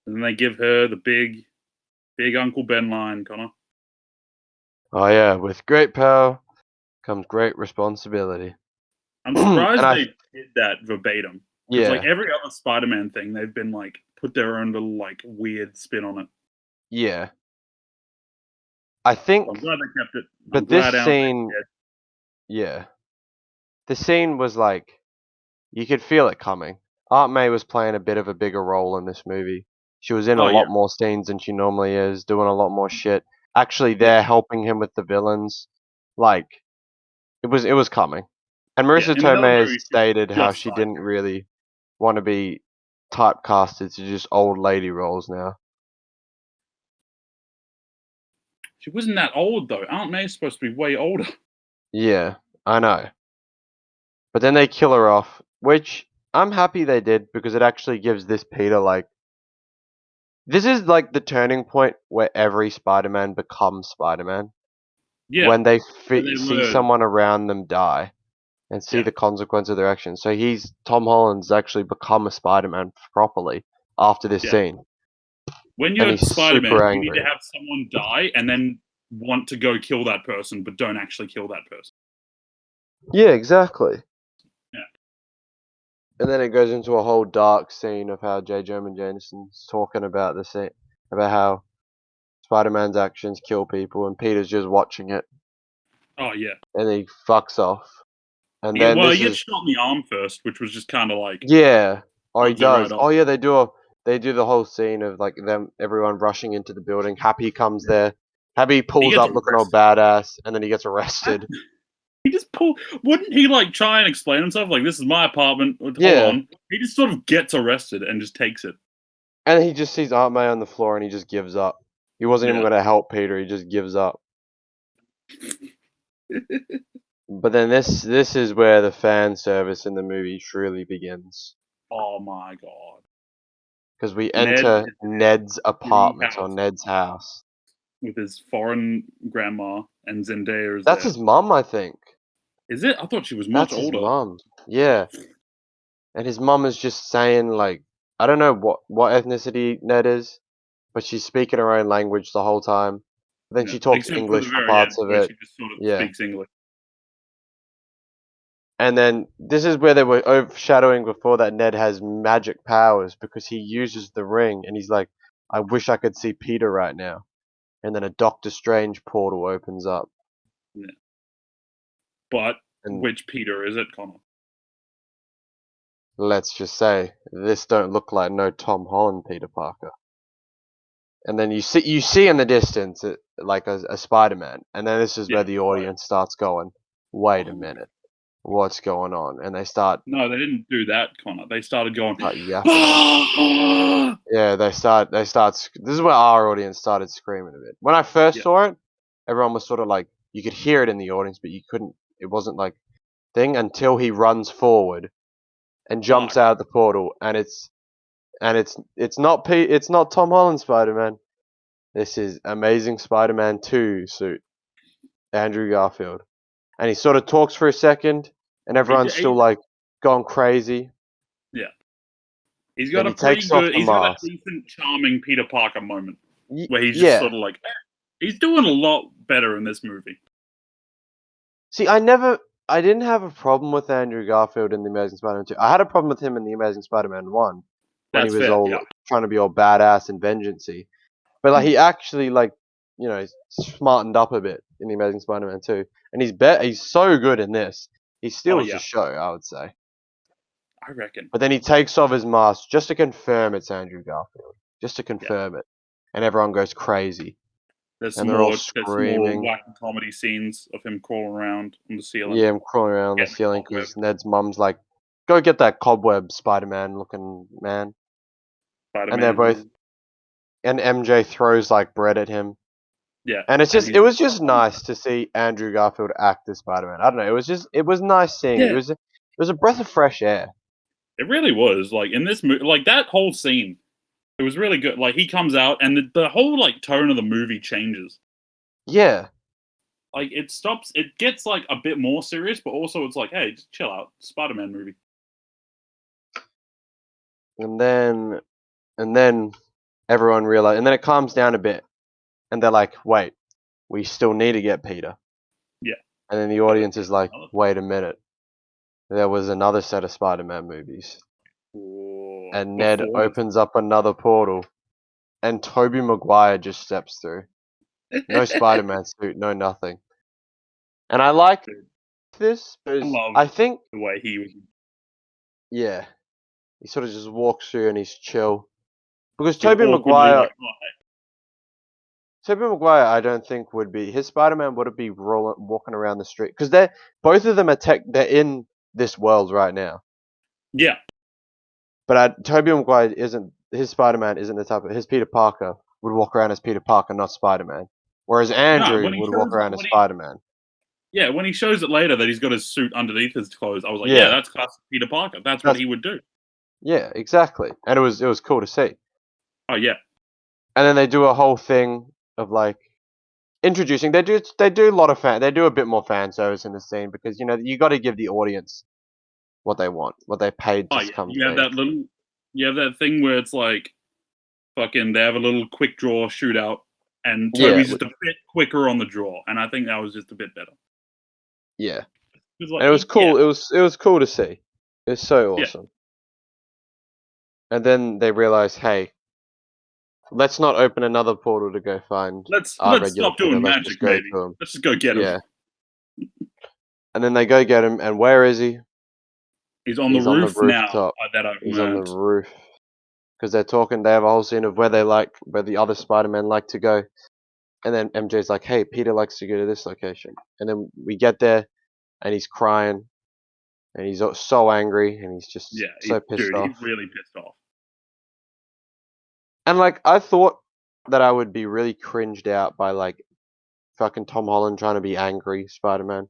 And then they give her the big Uncle Ben line, Connor. Oh yeah, with great power comes great responsibility. I'm and surprised I they did that verbatim. Because, like, yeah, every other Spider-Man thing, they've been, like, put their own little, like, weird spin on it. yeah. I So I'm think glad they kept it. I'm but this glad Aunt May's scene, dead. yeah. The scene was like you could feel it coming. Aunt May was playing a bit of a bigger role in this movie. She was in a Oh, yeah. lot more scenes than she normally is, doing a lot more shit. Actually Yeah. there helping him with the villains. Like it was coming. And Yeah. Marissa In another Tomei has movie, she was stated how just she didn't sidekick. really want to be typecasted to just old lady roles now. She wasn't that old, though. Aunt May's supposed to be way older. Yeah, I know. But then they kill her off, which I'm happy they did because it actually gives this Peter like this is like the turning point where every Spider-Man becomes Spider-Man Yeah. when they When they see learn. someone around them die and see Yeah. the consequence of their actions. So Tom Holland's actually become a Spider-Man properly after this Yeah. scene, When and you're he's super Spider-Man, you need to angry. have someone die and then want to go kill that person, but don't actually kill that person. Yeah, exactly. Yeah. And then it goes into a whole dark scene of how J. Jonah Jameson's talking about the scene, about how Spider-Man's actions kill people, and Peter's just watching it, Oh, yeah. and he fucks off. And Yeah, then well, this he gets is shot in the arm first, which was just kind of like yeah. Oh, he runs it right does. off. Oh, yeah. They do the whole scene of like everyone rushing into the building. Happy comes there. Happy He pulls gets up looking all arrested. badass, and then he gets arrested. He just pull. Wouldn't he like try and explain himself? Like, this is my apartment. Hold Yeah. on. He just sort of gets arrested and just takes it. And he just sees Aunt May on the floor, and he just gives up. He wasn't even Yeah. going to help Peter. He just gives up. But then this is where the fan service in the movie truly begins. Oh my god. Because we Ned enter is in his Ned's free apartment or house Ned's house. with his foreign grandma, and Zendaya is That's there. his mum, I think. Is it? I thought she was much That's his older. mum. Yeah. And his mum is just saying like I don't know what ethnicity Ned is, but she's speaking her own language the whole time. Then Yeah. she talks Except for the English for very end, parts of where it. she just sort of Yeah. speaks English. And then this is where they were overshadowing before that Ned has magic powers because he uses the ring and he's like, I wish I could see Peter right now. And then a Doctor Strange portal opens up. Yeah. But And which Peter is it, Connor? let's just say, this don't look like no Tom Holland Peter Parker. And then you see in the distance like a Spider-Man. And then this is Yeah. where the Oh, yeah. audience starts going, wait a Oh my. minute, what's going on? And they start No, they didn't do that, Connor. They started going. yapping. Ah! Yeah, this is where our audience started screaming a bit. When I first Yeah. saw it, everyone was sort of like, you could hear it in the audience, but it wasn't like thing until he runs forward and Oh jumps yeah. out of the portal, and it's not Tom Holland Spider-Man. This is Amazing Spider-Man 2 suit, Andrew Garfield. and he sort of talks for a second, and everyone's still like going crazy. Yeah. He's Then got a he pretty takes off good. the He's got a mask. decent, charming Peter Parker moment where he's just Yeah. sort of like, he's doing a lot better in this movie. See, I didn't have a problem with Andrew Garfield in The Amazing Spider-Man 2. I had a problem with him in The Amazing Spider-Man 1 when he That's was fair. all Yeah. trying to be all badass and vengeancey. But like he actually like, smartened up a bit in The Amazing Spider-Man 2. And he's so good in this. He Oh steals the yeah. show, I would say. I reckon. But then he takes off his mask just to confirm it's Andrew Garfield. Just to confirm it. And everyone goes crazy. There's And some they're all more screaming. wacky comedy scenes of him crawling around on the ceiling. Yeah, I'm crawling around the Getting ceiling cobweb. because Ned's mum's like, go get that cobweb Spider-Man looking man. And they're Spider-Man. both, and MJ throws like bread at him. Yeah. And And it he's was like, just nice to see Andrew Garfield act as Spider-Man. I don't know, it was nice seeing it. yeah. It was a breath of fresh air. It really was. Like in this movie, like that whole scene, it was really good. Like he comes out and the whole like tone of the movie changes. Yeah. Like it stops. It gets like a bit more serious, but also it's like, hey, just chill out. Spider-Man movie. And then everyone realized, and then it calms down a bit. And they're like, wait, we still need to get Peter. Yeah. And then the audience is like, wait a minute. There was another set of Spider-Man movies. And Ned opens up another portal. And Tobey Maguire just steps through. No Spider-Man suit, no nothing. And I like this because I think, the way he was. yeah, he sort of just walks through and he's chill. Because He's awkwardly like, Tobey Maguire, I don't think would be his Spider-Man. Wouldn't be walking around the street because both of them are they're in this world right now. yeah. But Tobey Maguire isn't his Spider-Man. Isn't the type of his Peter Parker would walk around as Peter Parker, not Spider-Man. Whereas Andrew would walk around as Spider-Man. Yeah, when he shows it later that he's got his suit underneath his clothes, I was like, Yeah. yeah, that's classic Peter Parker. That's what he would do. Yeah, exactly. And it was cool to see. Oh yeah. And then they do a whole thing of like introducing. They do a lot of they do a bit more fan service in the scene because you got to give the audience what they want, what they paid to come You have see. you have that thing where it's like, fucking, they have a little quick draw shootout, and Yeah, Toby's just a bit quicker on the draw, and I think that was just a bit better. yeah. Like, And it was cool. Yeah. It was cool to see. It was so Yeah. awesome. And then they realize, hey, let's not open another portal to go find Let's our regular stop Peter. doing Let's magic, just go maybe. to him. Let's just go get him. Yeah. And then they go get him, and where is he? He's on the roof now. Rooftop. That I've He's on the roof. Because they're talking, they have a whole scene of where the other Spider-Men like to go. And then MJ's like, hey, Peter likes to go to this location. And then we get there, and he's crying. And he's so angry, and he's just so pissed off. He's really pissed off. And like, I thought that I would be really cringed out by like fucking Tom Holland trying to be angry Spider-Man.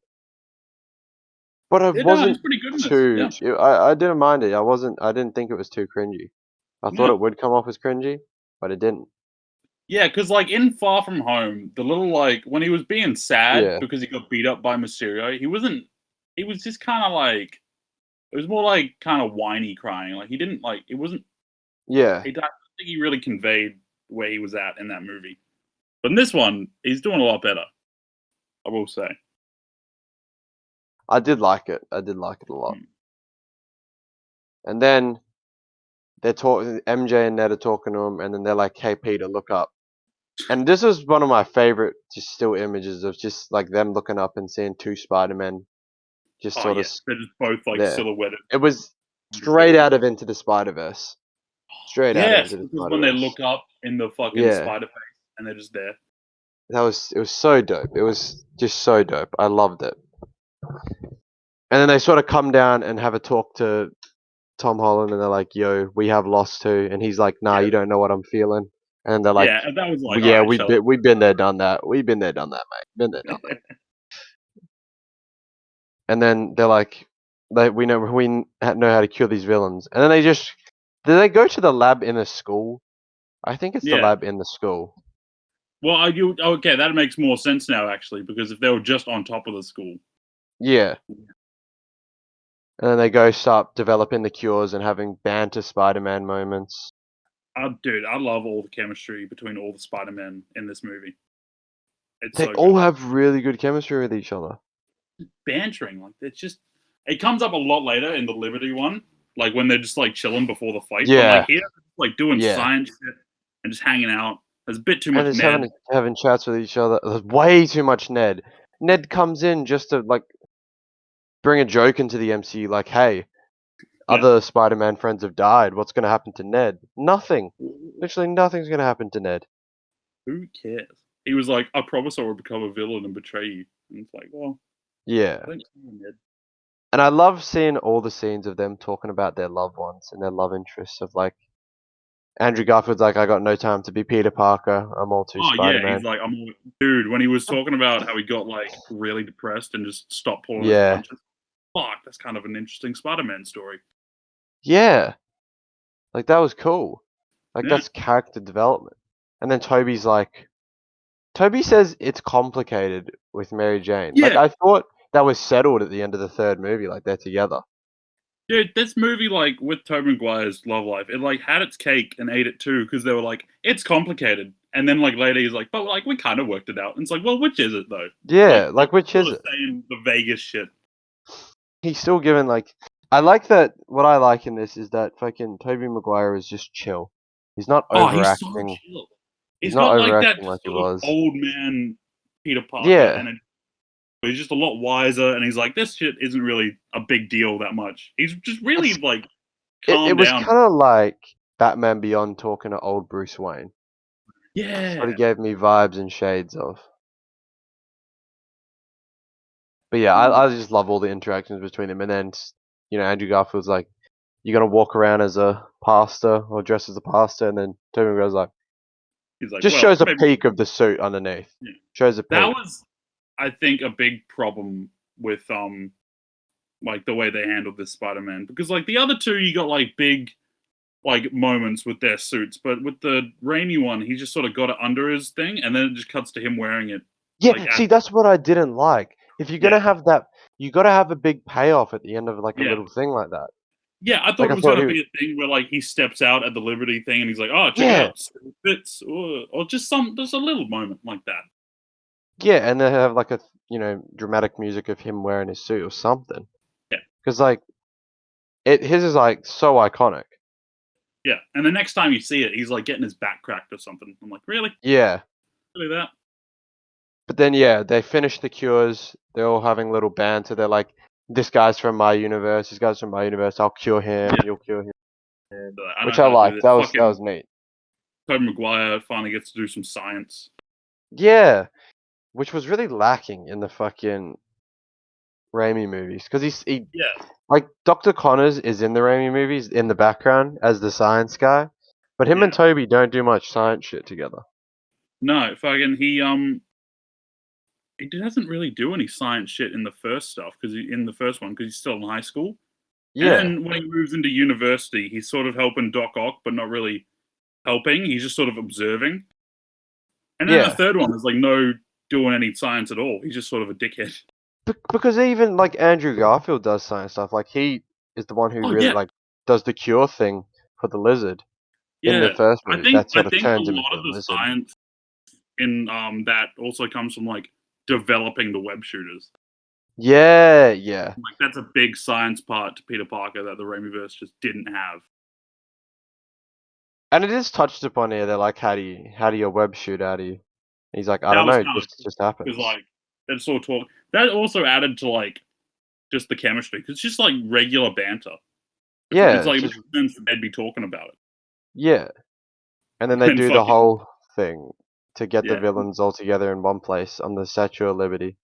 But I wasn't he's pretty good in too. this. I didn't mind it. I didn't think it was too cringy. I thought No. it would come off as cringy, but it didn't. Yeah, because like in Far From Home, the little like when he was being sad because he got beat up by Mysterio, he wasn't. He was just kind of like, it was more like kind of whiny crying. Like he didn't like it wasn't. Yeah. I don't think he really conveyed where he was at in that movie. But in this one, he's doing a lot better. I will say. I did like it. I did like it a lot. And then they're talking. MJ and Ned are talking to him, and then they're like, "Hey, Peter, look up." And this is one of my favorite just still images of just like them looking up and seeing two Spider-Men just sort of they're just both like there. silhouetted. It was straight out of Into the Spider-Verse. Straight out of Into the because Spider-Verse. when they look up in the fucking spider face and they're just there. It was so dope. It was just so dope. I loved it. And then they sort of come down and have a talk to Tom Holland, and they're like, "Yo, we have lost too," and he's like, "Nah, you don't know what I'm feeling." And they're like, and that was like, "Yeah, right, we've been there, done that. We've been there, done that, mate. Been there, done that." And then they're like, we know how to cure these villains." And then do they go to the lab in the school? I think it's the lab in the school. Well, okay, that makes more sense now actually, because if they were just on top of the school, Yeah. And then they go start developing the cures and having banter Spider-Man moments. Dude, I love all the chemistry between all the Spider-Men in this movie. It's They so all good. have really good chemistry with each other. Bantering, like it's just it comes up a lot later in the Liberty one, like when they're just like chilling before the fight. But like Yeah, here, like doing yeah. science shit and just hanging out. There's a bit too And much just Ned. having chats with each other. There's way too much Ned. Ned comes in just to like bring a joke into the MCU, like, hey, Yeah. other Spider-Man friends have died. What's gonna happen to Ned? Nothing. Literally nothing's gonna happen to Ned. Who cares? He was like, I promise I will become a villain and betray you. And it's like, well, Yeah. thanks, Ned. And I love seeing all the scenes of them talking about their loved ones and their love interests of like Andrew Garfield's like, I got no time to be Peter Parker. I'm all too Oh yeah, he's Spider-Man. like, dude. When he was talking about how he got like really depressed and just stopped pulling his Yeah. punches, fuck, that's kind of an interesting Spider-Man story. Yeah. Like that was cool. Like Yeah, that's character development. And then Toby says it's complicated with Mary Jane. Like yeah, I thought that was settled at the end of the third movie, like they're together. dude. This movie, like with Tobey Maguire's love life, it like had its cake and ate it too because they were like, it's complicated, and then like later he's like, but like we kind of worked it out. And it's like, well, which is it though? Like Yeah, I'm like which sort is of it? saying the Vegas shit. He's still given like I like that what I like in this is that fucking Toby Maguire is just chill. He's not Oh, he's so overacting. chill. He's He's not got like that overacting like just he sort of was. old man Peter Parker Yeah. energy. He's just a lot wiser, and he's like, this shit isn't really a big deal that much. He's just really It's like it calmed was down. kinda like Batman Beyond talking to old Bruce Wayne. That's what he Yeah, gave me vibes and shades of. But yeah, mm, I just love all the interactions between them. And then, Andrew Garfield's like, "You're gonna walk around as a pastor or dress as a pastor," and then Tobey Maguire's like, he's like, just well, shows a maybe. peek of the suit underneath. Yeah. Shows a That peek. was, I think, a big problem with like the way they handled this Spider-Man because like the other two, you got like big like moments with their suits, but with the Raimi one, he just sort of got it under his thing, and then it just cuts to him wearing it. Like Yeah, at see, that's what I didn't like. If you're yeah, gonna have that, you gotta have a big payoff at the end of like a yeah. little thing like that. Yeah, I Like thought I it was thought gonna he, be a thing where like he steps out at the Liberty thing and he's like, "Oh, check it yeah, out, fits," or just a little moment like that. yeah, and they have like a dramatic music of him wearing his suit or something. Yeah, Because like his is like so iconic. yeah. And the next time you see it, he's like getting his back cracked or something. I'm like, really, Yeah. really that? But then, yeah, they finish the cures. They're all having little banter. They're like, "This guy's from my universe. This guy's from my universe. I'll cure him. Yeah, You'll cure him," so I know which I how to do liked. this. That was Fucking neat. Tobey Maguire finally gets to do some science. Yeah, which was really lacking in the fucking Raimi movies because he Yeah, like Dr. Connors is in the Raimi movies in the background as the science guy, but him and yeah. Toby don't do much science shit together. No, fucking he doesn't really do any science shit in the first stuff because in the first one because he's still in high school. And Yeah, then when he moves into university, he's sort of helping Doc Ock, but not really helping. He's just sort of observing. And then the yeah. third one is like no doing any science at all. He's just sort of a dickhead. Because even like Andrew Garfield does science stuff. Like he is the one who Oh really yeah, like does the cure thing for the lizard in the yeah. first I movie. think That I sort of think a turns him lot into of a the lizard. science in that also comes from like developing the web shooters. Yeah, yeah. Like that's a big science part to Peter Parker that the Raimiverse just didn't have. And it is touched upon here. They're like, how do you web shoot? How do you? He's like, I That don't was know. kind of Just because happens. like that sort of talk that also added to like just the chemistry because it's just like regular banter. Yeah, It's it's like it just makes sense that they'd be talking about it. yeah. And then they And do the fucking whole thing to get the yeah, villains all together in one place on the Statue of Liberty.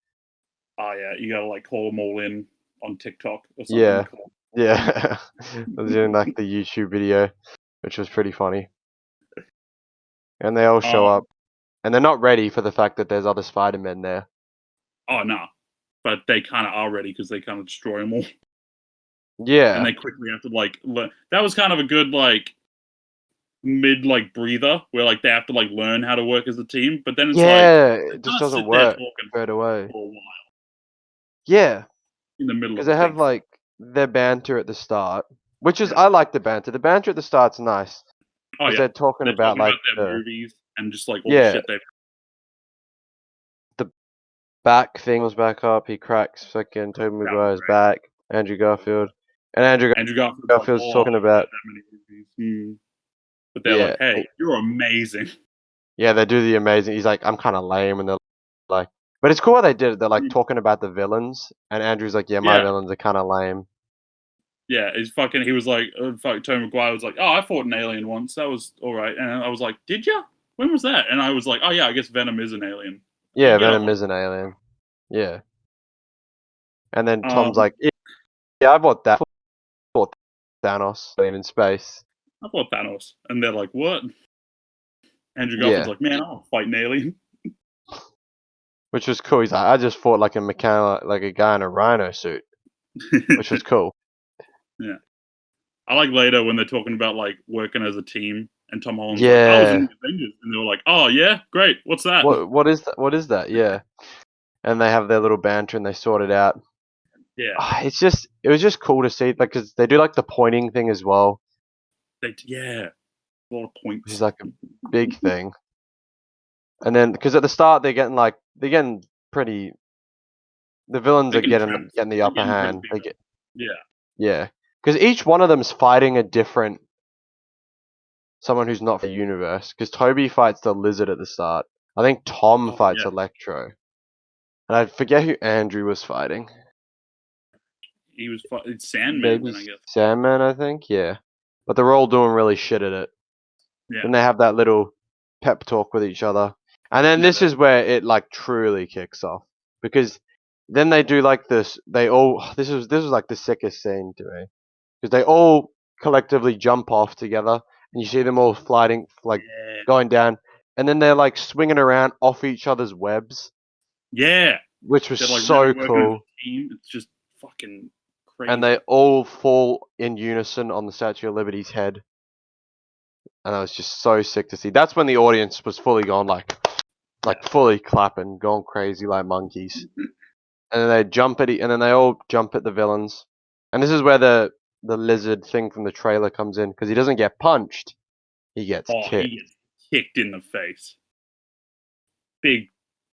oh yeah, you gotta like call them all in on TikTok or something. Yeah, Call them all yeah. I was doing like the YouTube video, which was pretty funny. And they all in. show up, and they're not ready for the fact that there's other Spider-Men there. Oh no, but they kind of are ready because they kind of destroy them all, and Yeah, they quickly have to like that was kind of a good like mid like breather where like they have to like learn how to work as a team, but then it's like yeah. they It just kind of doesn't sit there work talking straight away. for a while. Yeah, in the middle because of a they have big fight. like their banter at the start, which is Yeah. I like the banter. The banter at the start's nice Oh because yeah. they're talking They're about talking like about their the movies and just like all the yeah shit they've. the back thing was back up. He cracks fucking Tobey That was Maguire's great. back. Andrew Garfield, and Andrew Andrew Garfield's like, Garfield's oh, I talking haven't had about that many movies. But they're like, yeah hey, you're amazing. yeah they do the amazing. He's like I'm kind of lame, and they're like, but it's cool how they did it. They're like talking about the villains, and Andrew's like, yeah, my Yeah. villains are kind of lame. Yeah, he was like, fuck, Tobey Maguire was like, oh, I fought an alien once. That was all right. And I was like, did you? When was that? And I was like, oh yeah, I guess Venom is an alien. You Yeah, get off Venom on is an alien. Yeah, and then it. Tom's like, yeah, I bought that. Bought Thanos alien in space. I fought Thanos. And they're like, what? Andrew Garfield's Yeah, like, man, I'll fight an alien. which was cool. He's like, I just fought like a mechanic, like a guy in a rhino suit, which was cool. Yeah. I like later when they're talking about like working as a team and Tom Holland's like, I was in Yeah. the Avengers. And they were like, oh yeah, great. What's that? What is that? What is that? Yeah. And they have their little banter and they sort it out. Yeah. It was just cool to see, like, because they do like the pointing thing as well, Yeah. A lot of which is points. like a big thing. And then, because at the start they're getting pretty. The villains They are can trap. getting the They're upper getting pretty hand. beat They up. get Yeah. yeah, because each one of them's fighting a different someone who's not for the universe. Because Toby fights the lizard at the start. I think Tom Oh fights yeah. Electro, and I forget who Andrew was fighting. He was it's Sandman Maybe then I guess. Sandman, I think. Yeah, but they're all doing really shit at it. Yeah. Then they have that little pep talk with each other, and then Yeah. this is where it like truly kicks off because then they do like this. They all this was like the sickest scene to me because they all collectively jump off together, and you see them all sliding like Yeah. going down, and then they're like swinging around off each other's webs, Yeah. which was They're like really so working as cool. a team. It's just fucking And they crazy. all fall in unison on the Statue of Liberty's head. And that was just so sick to see. That's when the audience was fully gone, Yeah. fully clapping, going crazy like monkeys. And then they jump at and then they all jump at the villains. And this is where the lizard thing from the trailer comes in because he doesn't get punched, he gets Oh, he kicked. gets kicked in the face. Big,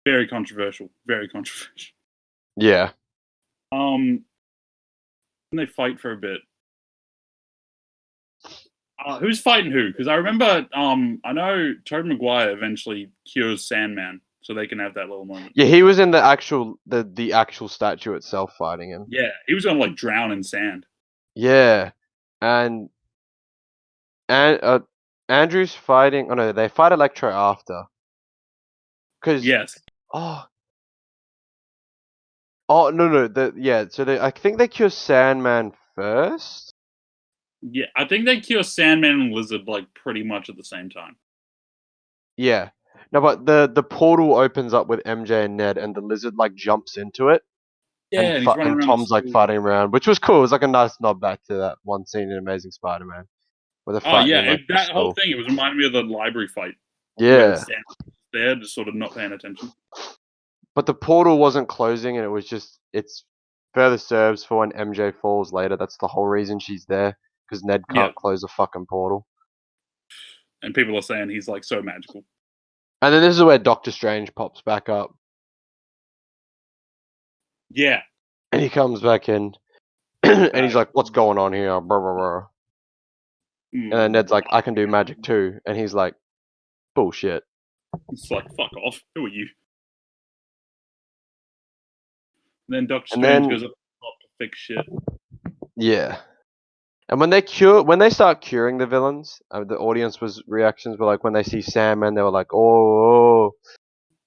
very controversial. Very controversial. Yeah, And they fight for a bit. Who's fighting who? Because I remember, I know Tobey Maguire eventually cures Sandman, so they can have that little moment. yeah. He was in the actual statue itself fighting him. Yeah, he was gonna like drown in sand. Yeah, and and Andrew's fighting. Oh no, they fight Electro after. Cause Yes. oh oh no no yeah, so I think they cure Sandman first. Yeah, I think they cure Sandman and Lizard like pretty much at the same time. Yeah. No, but the portal opens up with MJ and Ned, and the lizard like jumps into it, Yeah, and he's running and around the Tom's like school. fighting around, which was cool. It was like a nice nod back to that one scene in Amazing Spider-Man where they're Oh fighting yeah, in like the that whole school. thing, it was reminding me of the library fight where Yeah, Sandman's there, just sort of not paying attention. but the portal wasn't closing, and it's further serves for when MJ falls later. That's the whole reason she's there because Ned Yeah, can't close a fucking portal. and people are saying he's like so magical. And then this is where Doctor Strange pops back up, Yeah, and he comes back in, he's and he's back. like, "What's going on here?" Blah, blah, blah. And then Ned's like, "I can do magic too," and he's like, "Bullshit." It's like fuck off. Who are you? And then Doctor And Strange then goes up to the top to fix shit. yeah, and when they start curing the villains, the audience was reactions were like when they see Sandman, they were like, "Oh," oh."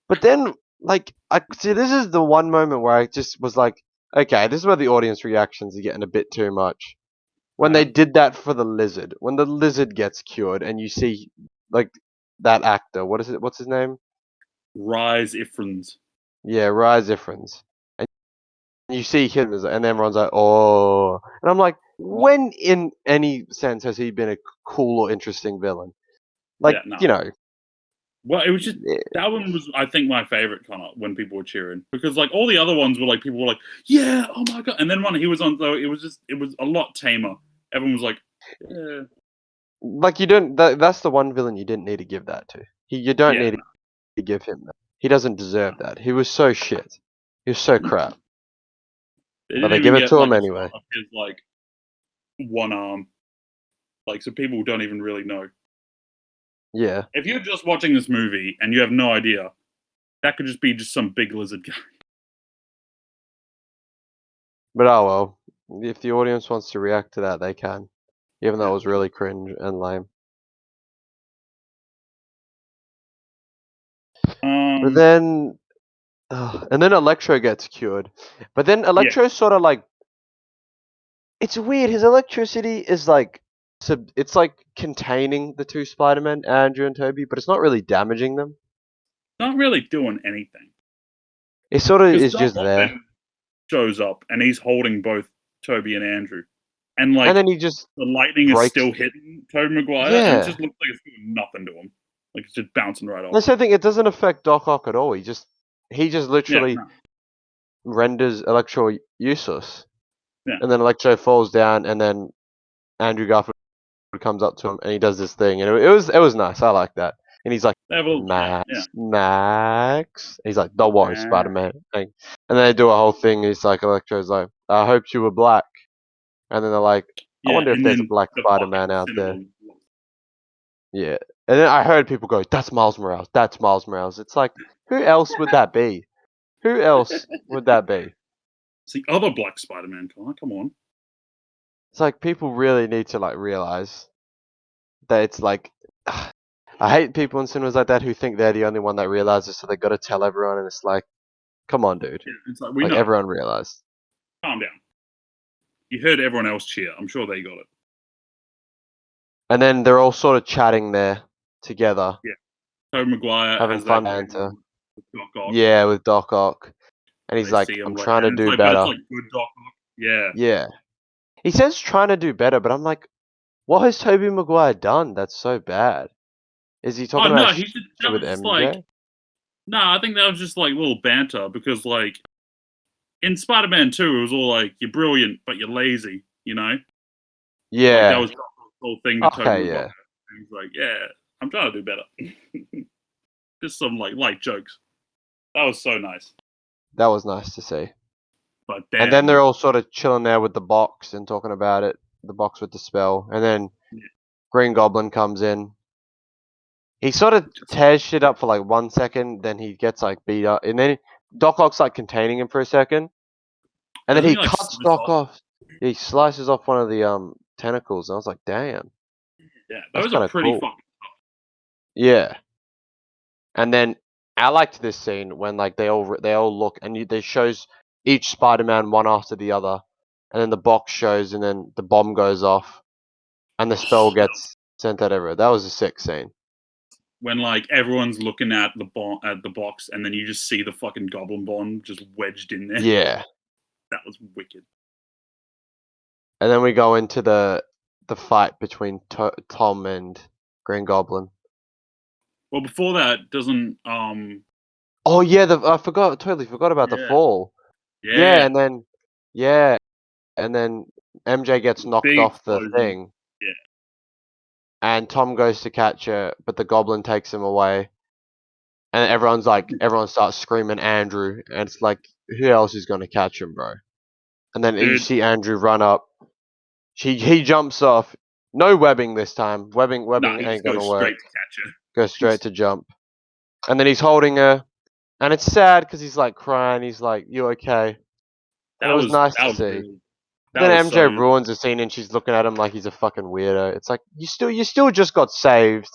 But then like I see this is the one moment where I just was like, "Okay, this is where the audience reactions are getting a bit too much." When they Uh-huh. did that for the lizard, when the lizard gets cured, and you see like that actor, what is it? What's his name? Rise Ifrans. Yeah, Rise Ifrans. And you see him, and everyone's like, "Oh," and I'm like, Oh, when in any sense has he been a cool or interesting villain? Like, yeah, no. you know, Well, it was just Yeah. that one was, I think, my favorite kind of when people were cheering because like all the other ones were like people were like, yeah, oh my god, and then when he was on, though, it was a lot tamer. Everyone was like, yeah, Like you don't. That's the one villain you didn't need to give that to. You don't yeah, need to give him that. He doesn't deserve that. He was so shit. He was so no. crap. They But didn't they even give it get to like him a shot anyway. of his like one arm, like so people don't even really know. Yeah. If you're just watching this movie and you have no idea, that could just be just some big lizard guy. But oh well. If the audience wants to react to that, they can. Even though Yeah, it was true. really cringe and lame. But Um, then, and then Electro gets cured. But then yeah, Electro's sort of like, it's weird. His electricity is like, it's like containing the two Spider-Men, Andrew and Toby, but it's not really damaging them. not really doing anything It sort of because is Doc just there. Ock shows up and he's holding both Toby and Andrew, and And like then he just the lightning is breaks. still hitting Toby Maguire, and it Yeah. just looks like it's doing nothing to him. Like it's just bouncing right off. That's the thing. It doesn't affect Doc Ock at all. He just Yeah, literally no, renders Electro useless. yeah. And then Electro falls down, and then Andrew Garfield comes up to him, and he does this thing, and it was nice. I like that. And he's like, They have a little chat. Yeah. Max, Max. And he's like, don't worry, Nah. Spider-Man. And then they do a whole thing. He's like, Electro's like, I hoped you were black. And then they're like, I Yeah, wonder if and there's a then black the Spider-Man fucking out there. cinema. Yeah. And then I heard people go, that's Miles Morales. That's Miles Morales. It's like, who else would that be? Who else would that be? It's the other Black Spider-Man. Come on. It's like people really need to like realize that it's like I hate people in cinemas like that who think they're the only one that realizes, so they got to tell everyone, and it's like, come on, dude. Yeah, it's like we Like know. everyone realized. Calm down. You heard everyone else cheer. I'm sure they got it. And then they're all sort of chatting there together, Yeah. Tobey Maguire having has that fun great banter. moment with Doc Ock. Yeah, with Doc Ock, and he's They like, see him I'm like, trying to and it's do like, but it's better. like good Doc Ock. Yeah. Yeah, he says trying to do better, but I'm like, what has Tobey Maguire done that's so bad? Is he Oh talking about no, shit that with was just like MJ? no, I think that was just like little banter because like in Spider-Man 2, it was all like you're brilliant but you're lazy, you know? Like that Yeah. was Doc Ock's whole thing to Tobey Okay. Maguire. Yeah. And he's like, yeah, I'm trying to do better. Just some like light jokes. That was so nice. That was nice to see. But And then damn. they're all sort of chilling there with the box and talking about it, the box with the spell. And then Yeah, Green Goblin comes in. He sort of just tears shit up for like 1 second, then he gets like beat up, and then Doc Ock's like containing him for a second, and then doesn't he he like cuts slice Doc off? off. He slices off one of the tentacles, and I was like, damn, Yeah, that's those are kind of pretty cool. fucking. Yeah. And then I liked this scene when like they all look, and they shows each Spider-Man one after the other, and then the box shows, and then the bomb goes off, and the spell Oh, gets sent out everywhere. That was a sick scene. when like everyone's looking at the box, and then you just see the fucking Goblin Bomb just wedged in there. Yeah. That was wicked. And then we go into the fight between Tom and Green Goblin. Well, before that, doesn't Oh yeah, I totally forgot about the yeah, fall. Yeah, yeah, and then MJ gets knocked big off the explosion. thing, Yeah, and Tom goes to catch her, but the Goblin takes him away, and everyone starts screaming Andrew, and it's like, who else is gonna catch him, bro? And then you dude. see Andrew run up. He jumps off. No webbing this time. Nah, Webbing he just ain't goes gonna work. straight to catch her. Go straight to jump. And then he's holding her, and it's sad because he's like crying. He's like, "You okay?" And it was nice to see. But that then was MJ so ruins the scene, and she's looking at him like he's a fucking weirdo. It's like you still just got saved.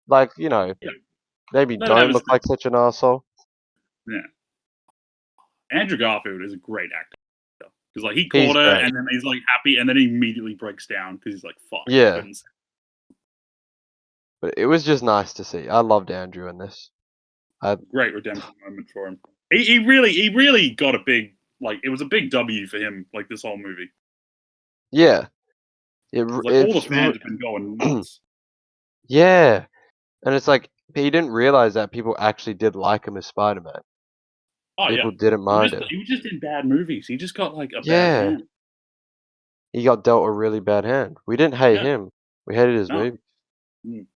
Like yeah. maybe Let it have don't his look like such an asshole. yeah. Andrew Garfield is a great actor because like he He's caught her, great. and then he's like happy, and then he immediately breaks down because he's like, "Fuck, I Yeah, couldn't." but it was just nice to see. I loved Andrew in this. I Great redemption moment for him. He really got a big like it was a big W for him like this whole movie. yeah, it 'Cause, like all the it's fans have been going nuts. yeah, and it's like he didn't realize that people actually did like him as Spider-Man. Oh yeah, People didn't mind him. he was just in bad movies. He just got like a bad Yeah, hand. he got dealt a really bad hand. We didn't hate Yeah, him. We hated his no. movie. Mm.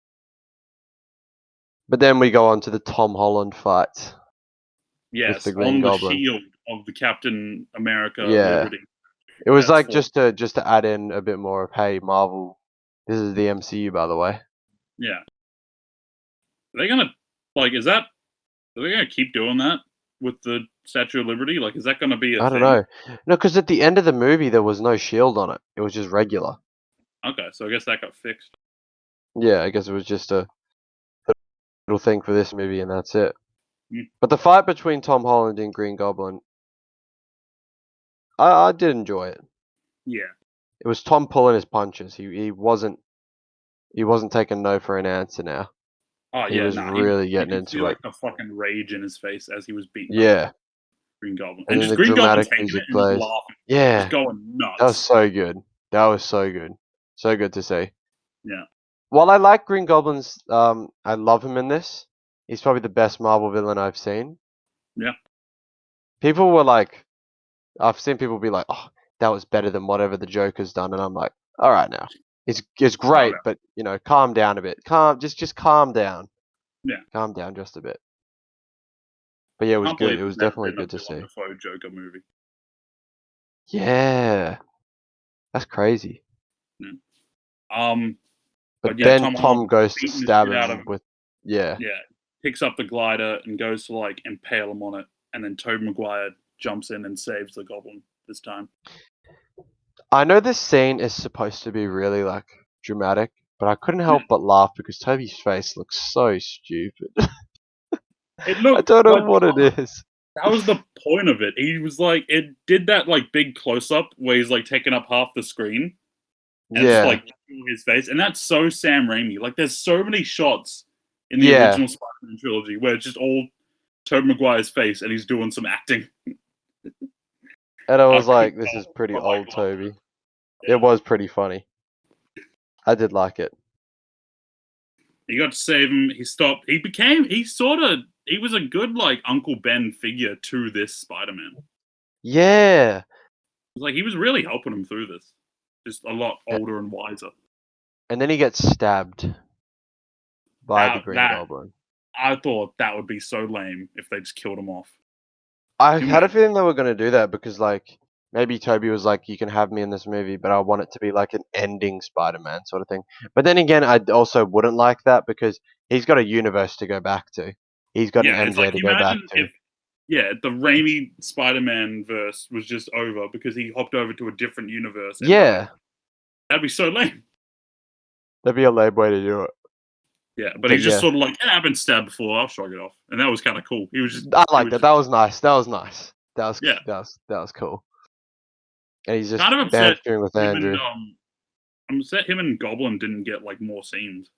But then we go on to the Tom Holland fight with the Yes, Green on the Goblin. shield of the Captain America Yeah. Liberty. It was That's like for just to add in a bit more of, hey, Marvel, this is the MCU, by the way. yeah. Are they gonna like? Are they gonna keep doing that with the Statue of Liberty? Like, is that gonna be a I don't thing? know. No, because at the end of the movie there was no shield on it. It was just regular. Okay, so I guess that got fixed. Yeah, I guess it was just a little thing for this movie and that's it. Mm. But the fight between Tom Holland and Green Goblin, I did enjoy it. Yeah. It was Tom pulling his punches. He wasn't taking no for an answer now. Oh He yeah, was nah. really You getting could see into it. like the fucking rage in his face as he was beating up Yeah. Green Goblin, And and then just the Green Goblin dramatic taking it music and just plays. laughing, just Yeah. going That was nuts. so good. That was so good. So good to see. Yeah. While I like Green Goblin's, I love him in this. He's probably the best Marvel villain I've seen. Yeah. People were like, I've seen people be like, "Oh, that was better than whatever the Joker's done," and I'm like, "All right, now, it's Oh great, no. but calm down a bit. Just calm down. Yeah. Calm down just a bit." But yeah, it was Can't good. believe It there's was never definitely been a good to Willem see. Dafoe Joker movie. Yeah, that's crazy. Yeah. But But yeah, then Tom Holland Tom goes to beating the stab shit out of him him. with, yeah, Yeah. Picks up the glider and goes to like impale him on it, and then Tobey Maguire jumps in and saves the Goblin this time. I know this scene is supposed to be really like dramatic, but I couldn't Yeah. help but laugh because Toby's face looks so stupid. It I looked don't know like what it is. that was the point of it. He was like, it did that like big close up where he's like taking up half the screen and just Yeah, like his face, and that's so Sam Raimi. Like, there's so many shots in the yeah. original Spider-Man trilogy where it's just all Tobey Maguire's face and he's doing some acting. And I I was couldn't like, this is help pretty but like old laugh. Toby. It Yeah, was pretty funny. I did like it. he got to save him. He stopped. He was a good like Uncle Ben figure to this Spider-Man. Yeah. Like, he was really helping him through this. Just a lot older and wiser. And then he gets stabbed by the Green That Goblin. I thought that would be so lame if they just killed him off. I You had a imagine? feeling they were going to do that because, like, maybe Toby was like, you can have me in this movie, but I want it to be like an ending Spider-Man sort of thing. But then again, I also wouldn't like that because he's got a universe to go back to. He's got an Yeah, it's MJ like, to go back imagine to. if the Raimi Spider-Man verse was just over because he hopped over to a different universe and died. Yeah, That'd be so lame. that'd be a lame way to do it. Yeah, but But he's just yeah, sort of like, yeah, I've been stabbed before. I'll shrug it off, and that was kind of cool. I He liked was that. just That was nice. That was nice. yeah, That was cool. And he's just kind of upset bantering with him and Andrew. I'm upset him and Goblin didn't get like more scenes.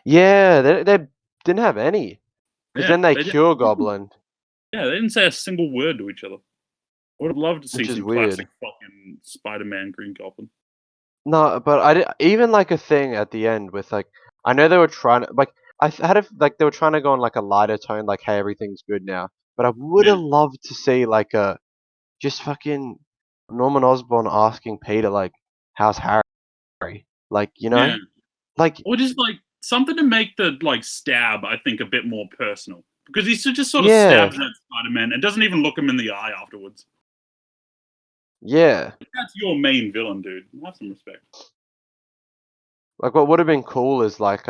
Yeah, they didn't have any. Because Yeah, then they cure Goblin, yeah, they didn't say a single word to each other. I would have loved to see which is some weird. classic fucking Spider-Man Green Goblin. No, but even like a thing at the end with like, I know they were trying to like, had a like they were trying to go on like a lighter tone, like, hey, everything's good now. But I would Yeah, have loved to see like a just fucking Norman Osborn asking Peter like, how's Harry? Like, yeah. like Or just like something to make the like stab, I think, a bit more personal. Because he just sort of yeah, stabs at Spider-Man and doesn't even look him in the eye afterwards. yeah. That's your main villain, dude. Have some respect. Like what would have been cool is like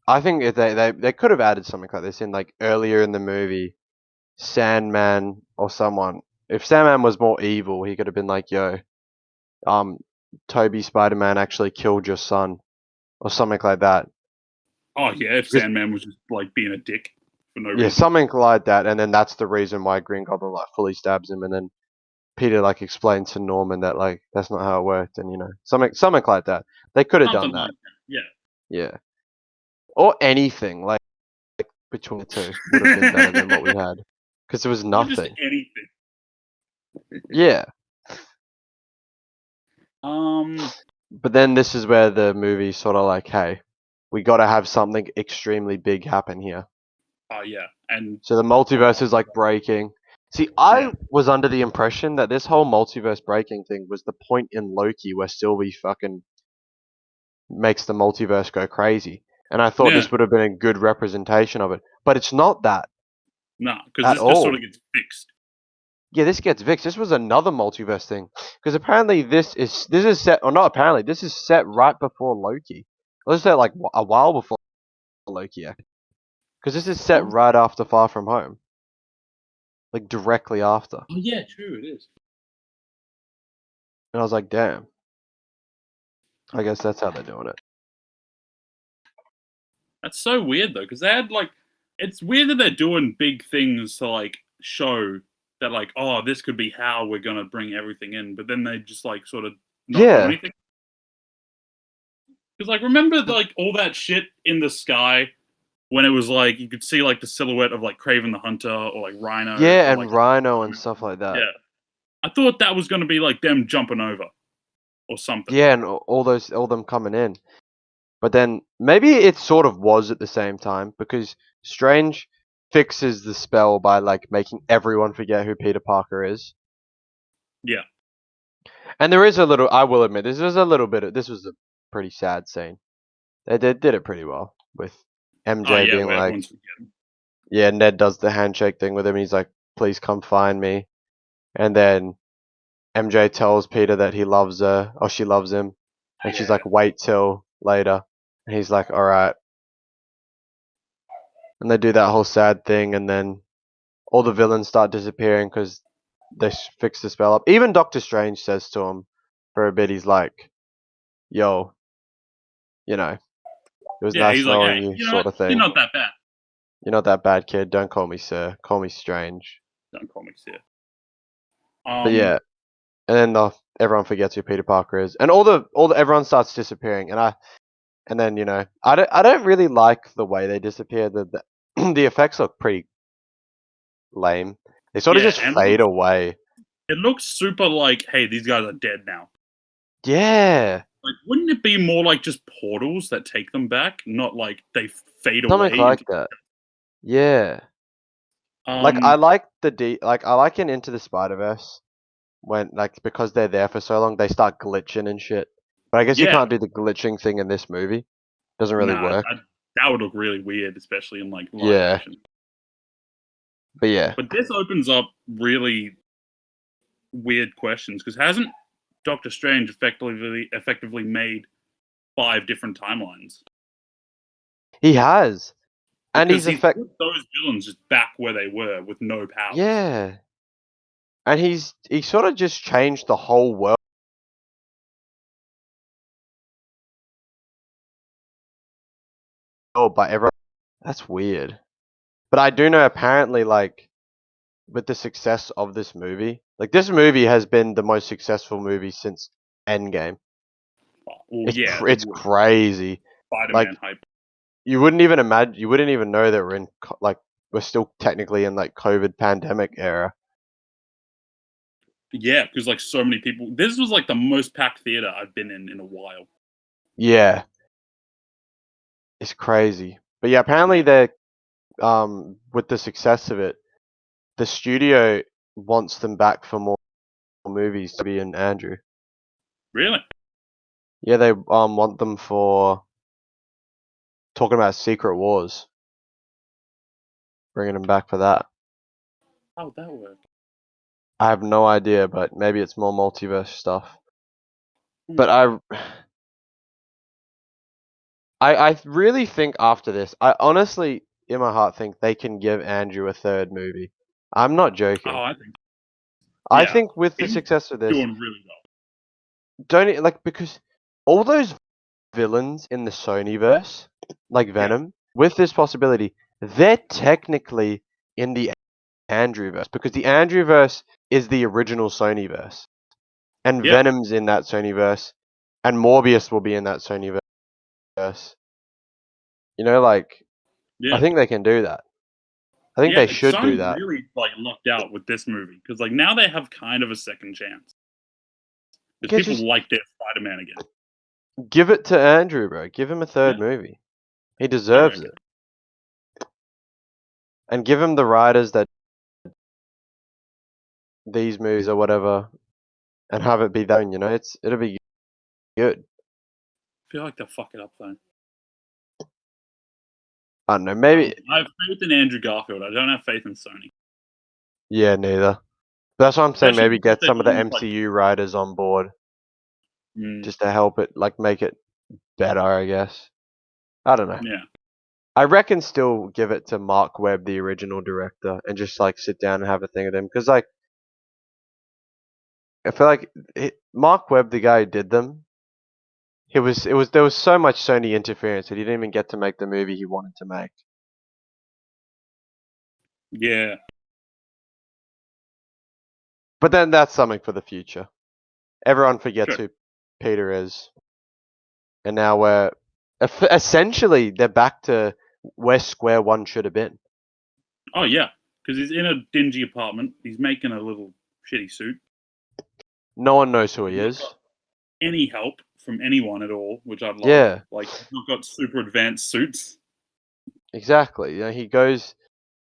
I think if they could have added something like this in like earlier in the movie, Sandman or someone. If Sandman was more evil, he could have been like, yo, um, Toby Spider-Man actually killed your son or something like that. Oh yeah, if Because, Sandman was just like being a dick for no yeah, reason. something like that, and then that's the reason why Green Goblin like fully stabs him, and then Peter like explains to Norman that like that's not how it worked, and something like that. They could have Something done like that, that. Yeah. yeah, or anything like between the two would have been better than what we had because there was Or just nothing. anything. Yeah, Um but then this is where the movie sort of like, hey, we got to have something extremely big happen here. Yeah, and So the multiverse is like breaking. See, I Yeah. was under the impression that this whole multiverse breaking thing was the point in Loki where Sylvie fucking makes the multiverse go crazy. And I thought Yeah, this would have been a good representation of it. But it's not that no, because at this just sort of all. gets fixed. Yeah, this gets fixed. This was another multiverse thing. Because apparently this is set, or not apparently, this is set right before Loki. Let's say like a while before Loki, yeah. Because this is set Oh, right after Far From Home. Like directly after. oh yeah, true, it is. And I was like, damn. I guess that's how they're doing it. That's so weird though, because they had like, it's weird that they're doing big things to like show that like, oh, this could be how we're gonna bring everything in, but then they just like sort of not do Yeah. anything. Because like, remember like all that shit in the sky when it was like you could see like the silhouette of like Craven the Hunter or like Rhino Yeah, or and like Rhino and stuff like yeah. that. I thought that was gonna be like them jumping over or something. Yeah, and all them coming in. But then maybe it sort of was at the same time because Strange fixes the spell by like making everyone forget who Peter Parker is. Yeah. And there is a little, I will admit, this was a pretty sad scene. They did it pretty well with Oh MJ yeah, being where like, everyone's forgetting. yeah, Ned does the handshake thing with him. He's like, please come find me. And then MJ tells Peter that he loves her, or she loves him. And she's Yeah. like, wait till later. And he's like, alright. And they do that whole sad thing, and then all the villains start disappearing because they fix the spell up. Even Doctor Strange says to him for a bit, he's like, yo, it was Yeah, nice he's like, knowing hey, you, you know what? sort of You're thing. not that bad. You're not that bad, kid. Don't call me sir. Call me Strange. Done comics here. But yeah, and then everyone forgets who Peter Parker is, and everyone starts disappearing, and then I don't really like the way they disappear. The effects look pretty lame. They sort of Yeah, just and fade away. it looks super like, hey, these guys are dead now. Yeah, Like, wouldn't it be more like just portals that take them back, not like they fade something away like into? that. Yeah. Like I Um, like I like in Into the Spider-Verse when like because they're there for so long they start glitching and shit. But I guess you yeah, can't do the glitching thing in this movie. Doesn't really nah, work. that would look really weird, especially in like live Yeah. action. But yeah. But this opens up really weird questions because hasn't Doctor Strange effectively made 5 different timelines? He has. And Because he's he's effect put those villains just back where they were with no powers. Yeah. And he sort of just changed the whole world by everyone. That's weird. But I do know apparently like with the success of this movie, like this movie has been the most successful movie since Endgame. Well, It's yeah, it's crazy. Spider-Man Like hype. you wouldn't even know that we're still technically in like COVID pandemic era. Yeah, because like so many people. This was like the most packed theater I've been in a while. Yeah, it's crazy. But yeah, apparently Yeah, they're with the success of it, the studio wants them back for more movies to be in Andrew. really? Yeah, they want them for talking about Secret Wars, bringing them back for that. How would that work? I have no idea, but maybe it's more multiverse stuff. Hmm. But I really think after this, I honestly, in my heart, think they can give Andrew a third movie. I'm not joking. Oh, I think I yeah, think with the he's success of this, doing really well. because all those villains in the Sonyverse, like Yeah, Venom, with this possibility, they're technically in the Andrewverse because the Andrewverse is the original Sonyverse, and yeah, Venom's in that Sonyverse, and Morbius will be in that Sonyverse. Like I yeah, think they can do that. I think yeah. they should do Sony that. really like lucked out with this movie because like now they have kind of a second chance because Yeah, people just like their Spider-Man again. give it to Andrew, bro. Give him a Yeah, third movie. He deserves reckon. it. And give him the writers that these movies or whatever, and have it be that. It'll be good. I feel like they'll fuck it up though. I don't know. Maybe. I have faith in Andrew Garfield. I don't have faith in Sony. Yeah, neither. That's what I'm saying. Especially Maybe because get they're some of the doing like MCU writers on board mm, just to help it, like, make it better. I guess. I don't know. yeah. I reckon still give it to Mark Webb, the original director, and just like sit down and have a thing with him. Because like I feel like Mark Webb, the guy who did them, there was so much Sony interference that he didn't even get to make the movie he wanted to make. Yeah. But then that's something for the future. Everyone forgets Sure. who Peter is, and now essentially they're back to where Square One should have been. Oh yeah. Because he's in a dingy apartment. He's making a little shitty suit. No one knows who he He's not is. got any help from anyone at all, which I love. Yeah, Like he's not got super advanced suits. exactly. He goes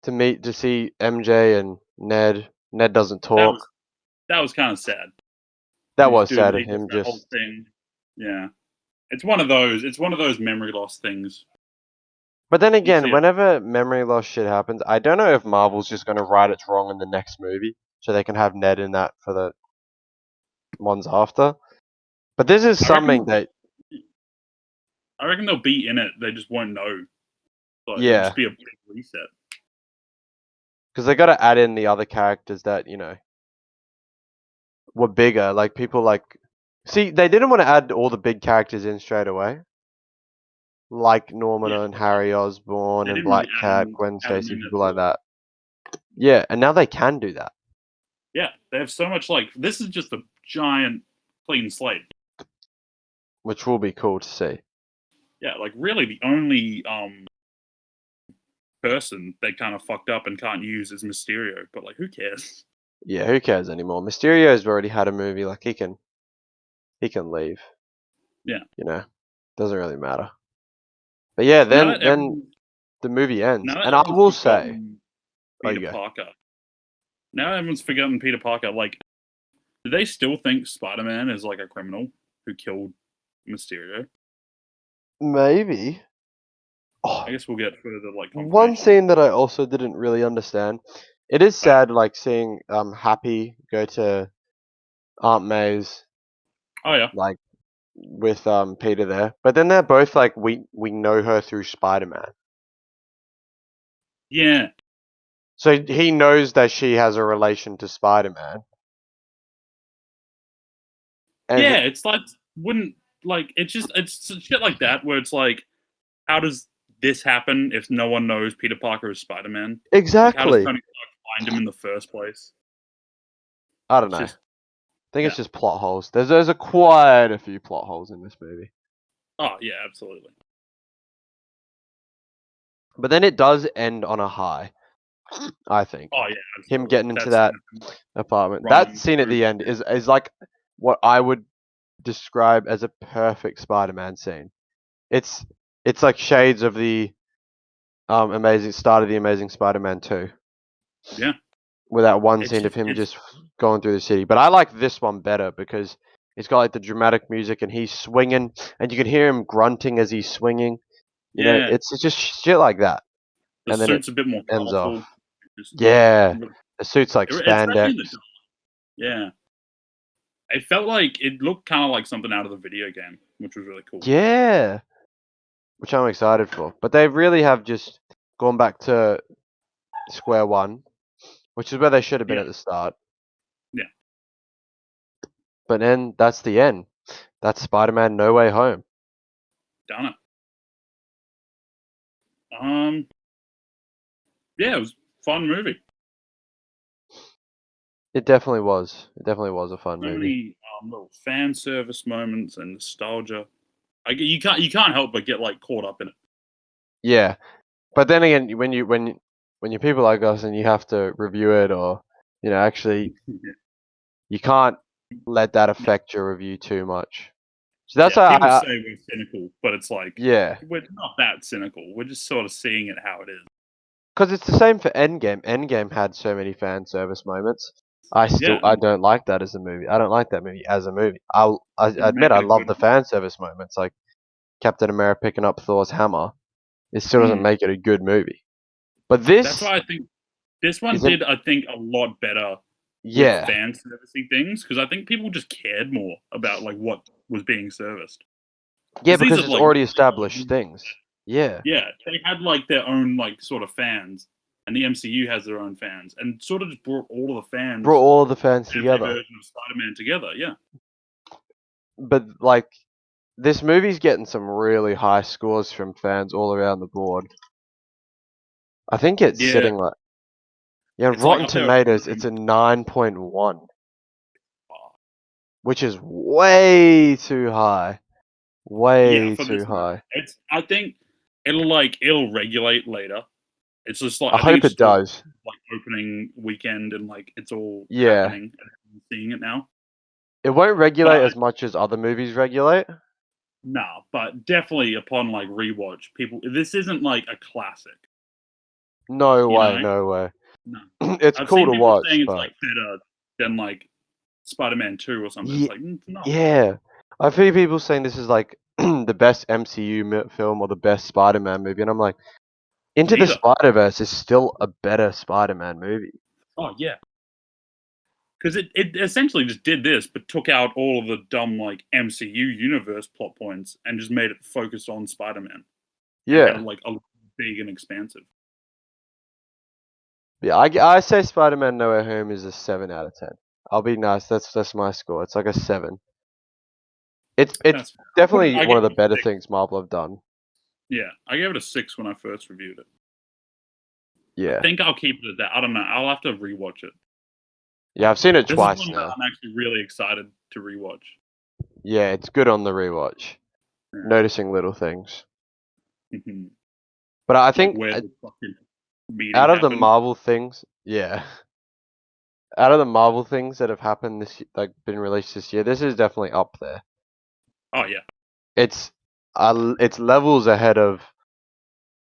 to see MJ and Ned. Ned doesn't That talk. was that was kind of sad. That He's was doing sad of he does him. that whole Just thing. Yeah. It's one of those memory loss things. But then You again, see it. whenever memory loss shit happens, I don't know if Marvel's just going to right its wrong in the next movie, so they can have Ned in that for the ones after. But this is I reckon something that, I reckon they'll be in it. They just won't know. So it'll yeah, just be a big reset. because they got to add in the other characters that were bigger, like people like. See, they didn't want to add all the big characters in straight away, like Norman Yeah. and Harry Osborn They and didn't really Black Cat, Gwen add him Stacy, in people at like all. that. Yeah, and now they can do that, Yeah, they have so much. Like this is just a giant clean slate. which will be cool to see. Yeah, like really the only person they kind of fucked up and can't use is Mysterio. But like, who cares? Yeah, who cares anymore? Mysterio's already had a movie, like he can leave. Yeah. Doesn't really matter. But yeah, Now then that then everyone, the movie ends, now that and I everyone's will say, forgotten oh, you Peter go. Parker. Now everyone's forgotten Peter Parker. Like, do they still think Spider-Man is like a criminal who killed Mysterio? Maybe. I Oh, guess we'll get further like one confirmation. scene that I also didn't really understand. It is Oh yeah. sad, like seeing Happy go to Aunt May's, Oh yeah. like with Peter there, but then they're both like we know her through Spider-Man, Yeah. so he knows that she has a relation to Spider-Man, and Yeah. It's like wouldn't like it's shit like that where it's like, how does this happen if no one knows Peter Parker is Spider-Man? Like, how does exactly. Tony Stark find him in the first place? I don't It's know. just Think it's yeah. just plot holes. There's a quite a few plot holes in this movie. Oh yeah, absolutely. But then it does end on a high, I think. Oh yeah, Him absolutely. getting into That's that apartment. That running scene at through. the end is like what I would describe as a perfect Spider-Man scene. It's it's like shades of the amazing start of the Amazing Spider-Man 2. Yeah, With that one it's scene of just him it's just going through the city. But I like this one better because it's got like the dramatic music and he's swinging and you can hear him grunting as he's swinging. yeah. It's just shit like that. The And then it suit's a bit more ends off. colorful. Just Yeah. The suit's like especially spandex. in the dark. Yeah, it felt like it looked kind of like something out of the video game, which was really cool. Yeah. Which I'm excited for. But they really have just gone back to square one, which is where they should have been Yeah, at the start. yeah. But then that's the end. That's Spider-Man No Way Home. Done it. Um, yeah, it was a fun movie. It definitely was. It definitely was a fun So movie. many little fan service moments and nostalgia. You can't help but get like caught up in it. Yeah. But then again, when you're people like us and you have to review it or actually you can't let that Yeah, affect your review too much. So that's Yeah, why people say we're cynical, but it's like yeah, we're not that cynical. We're just sort of seeing it how it is. because it's the same for Endgame. Endgame had so many fan service moments. Yeah, I don't like that as a movie. I don't like that movie as a movie. I didn't admit make I it a love good the fan service moments, like Captain America picking up Thor's hammer. It still doesn't one. make it a good movie. But That's this why I think this one isn't. did, I think, a lot better with Yeah, fan servicing things because I think people just cared more about like what was being serviced. yeah, Because these because are it's like already really old established movies. things. Yeah, Yeah, they had like their own like sort of fans, and the MCU has their own fans, and sort of just brought all of the brought fans all the fans and their together. version of Spider-Man together. Yeah, But like this movie's getting some really high scores from fans all around the board. I think it's yeah, sitting like yeah, it's like Rotten up there with Tomatoes, it's Room. a 9.1, which is way too high. Yeah, Way for too this movie, high. it's. I think it'll regulate later. It's just like I I think hope it's it still does. like opening weekend and like it's all Yeah. happening and everyone's seeing it now. It won't But regulate as much as other movies regulate. no, but definitely upon like rewatch, people this isn't like a classic, No you way, know? no way. No. It's I've cool seen to people watch, saying it's but like better than like Spider-Man 2 or something. It's yeah, like it's not. yeah. I've heard people saying this is like the best MCU film or the best Spider-Man movie, and I'm like, Into the Neither. Spider-Verse is still a better Spider-Man movie. Oh yeah. Because it essentially just did this, but took out all of the dumb like MCU universe plot points and just made it focused on Spider-Man and had it Yeah, like a big and expansive. yeah. I say Spider-Man No Way Home is a 7 out of 10. I'll be nice. That's my score. It's like a 7. It's That's fair. definitely I one gave of the it a better six. things Marvel have done. Yeah, I gave it a 6 when I first reviewed it. I Yeah, think I'll keep it at that. I don't know. I'll have to rewatch it. yeah. I've seen it This is twice one that now. I'm actually really excited to rewatch. Yeah, it's good on the rewatch. Yeah. Noticing little things. Mhm. But I Like think where the fucking meeting out of the happened. Marvel things, yeah, out of the Marvel things that have happened like been released this year, this is definitely up there. Oh yeah, It's it's levels ahead of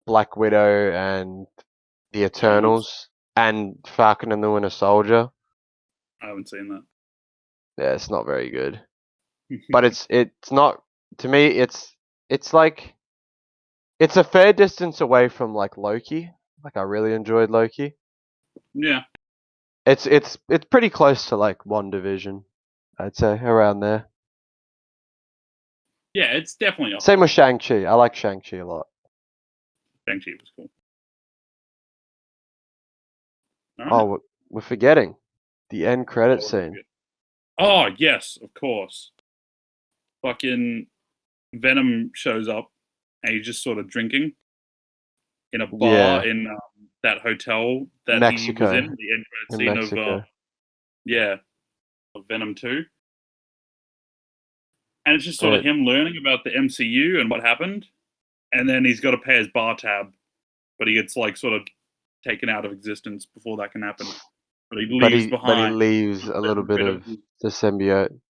Black Widow and the Eternals. Eternals and Falcon and the Winter Soldier. I haven't seen that. Yeah, it's not very good. But it's not to me. It's like it's a fair distance away from like Loki. Like I really enjoyed Loki. Yeah, It's pretty close to like One Division, I'd say around there. yeah, it's definitely up Same there. with Shang-Chi. I like Shang-Chi a lot. Shang-Chi was cool. All Oh, right. we're forgetting the end credit What was scene. it? Oh yes, of course. Fucking Venom shows up and he's just sort of drinking in a bar Yeah, in that hotel that he was Mexico. in. The end credit In scene of Mexico. yeah, of Venom 2. And it's just sort of And him learning about the MCU and what happened. And then he's got to pay his bar tab, but he gets like sort of taken out of existence before that can happen. But he leaves but he behind leaves a the little bit of incredible, the symbiote,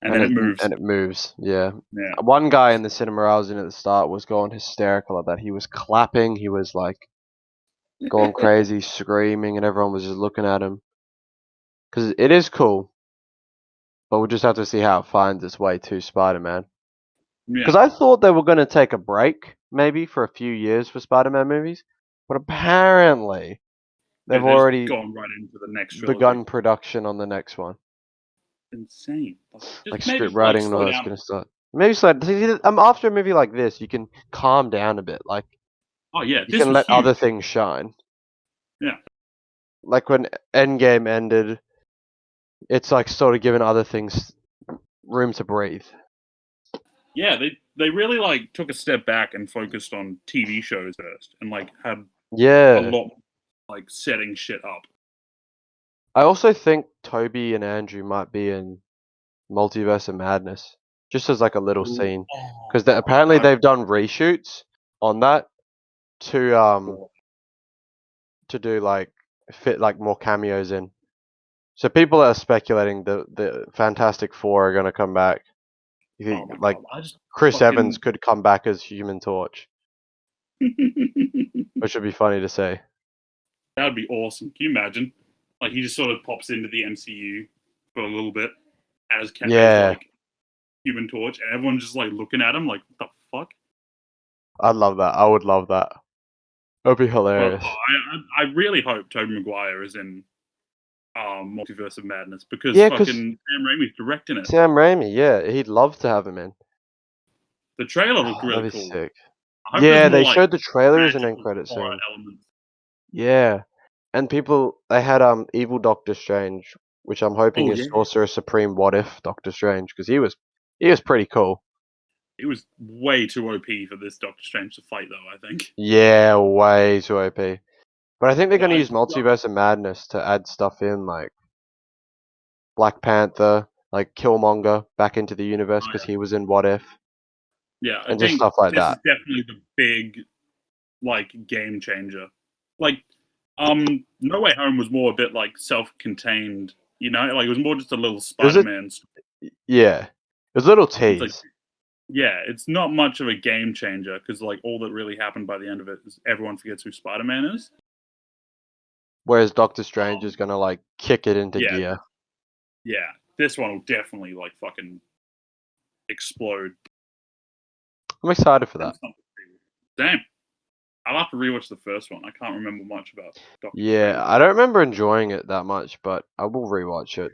and then it moves. and it moves. Yeah. Yeah, One guy in the cinema I was in at the start was going hysterical at that. He was clapping. He was like going crazy, screaming, and everyone was just looking at him. Because it is cool, but we'll just have to see how it finds its way to Spider-Man. yeah. Because I thought they were going to take a break, maybe for a few years for Spider-Man movies, but apparently they've They're just already going right into the next trilogy. begun production on the next one. Insane. Just Like script maybe like writing and all slow that's down. gonna start. Maybe it's like after a movie like this, you can calm down a bit. Like Oh yeah, you this can was let other huge. things shine. Yeah, Like when Endgame ended, it's like sort of giving other things room to breathe. yeah. They really like took a step back and focused on TV shows first, and like had a Yeah. lot like setting shit up. I also think Toby and Andrew might be in Multiverse of Madness, just as like a little Ooh, scene, oh, because apparently that'd they've done reshoots on that to be cool. do like fit like more cameos in. So people are speculating the Fantastic Four are gonna come back. You Oh think, my like god, I just Chris Evans fucking. could come back as Human Torch, which would be funny to say. That would be awesome. Can you imagine? Like he just sort of pops into the MCU for a little bit as Yeah, like Human Torch, and everyone's just like looking at him like, what the fuck? I'd love that. I would love that. It'd be But hilarious. I really hope Tobey Maguire is in Multiverse of Madness because Yeah, fucking because Sam Raimi's directing it. Sam Raimi, yeah, he'd love to have him in. The trailer looked Oh, that'd really be cool. sick. I hope there's Yeah, more they like showed the trailer as an end magical credit horror scene. elements. Yeah, and people they had evil Doctor Strange, which I'm hoping Oh is yeah, Sorcerer Supreme. What if Doctor Strange? Because he was pretty cool. it was way too OP for this Doctor Strange to fight though. I think. Yeah, way too OP. But I think they're gonna Like, use Multiverse of Madness to add stuff in, like Black Panther, like Killmonger back into the universe because he was in What If, yeah, I and just think stuff like this is that. definitely the big like game changer. Like, No Way Home was more a bit like self-contained. You know, like it was more just a little It was a Spider-Man. yeah, it was a little It's like, tease. yeah, it's not much of a game changer because like all that really happened by the end of it is everyone forgets who Spider-Man is. Whereas Doctor Strange is Um, gonna like kick it into yeah, gear. yeah, this one will definitely like fucking explode. I'm excited for And that. something. Damn, I'll have to rewatch the first one. I can't remember much about Doctor Yeah, Strange I though. don't remember enjoying it that much, but I will rewatch it.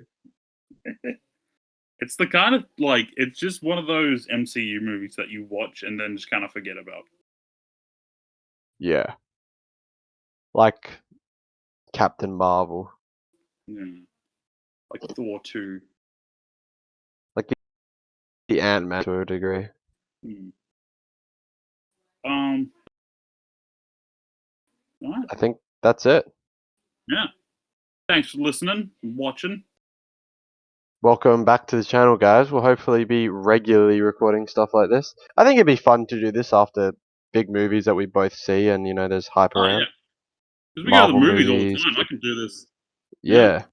It's the kind of like it's just one of those MCU movies that you watch and then just kind of forget about. Yeah, like Captain Marvel, Yeah. Like Thor 2. like the Ant-Man to a degree. Hmm. Um, all right. I think that's it. Yeah. Thanks for listening and watching. Welcome back to the channel, guys. We'll hopefully be regularly recording stuff like this. I think it'd be fun to do this after big movies that we both see and, there's hype Oh, yeah. around. Because we go to the Marvel movies all the movies, time. I can do this. Yeah. yeah,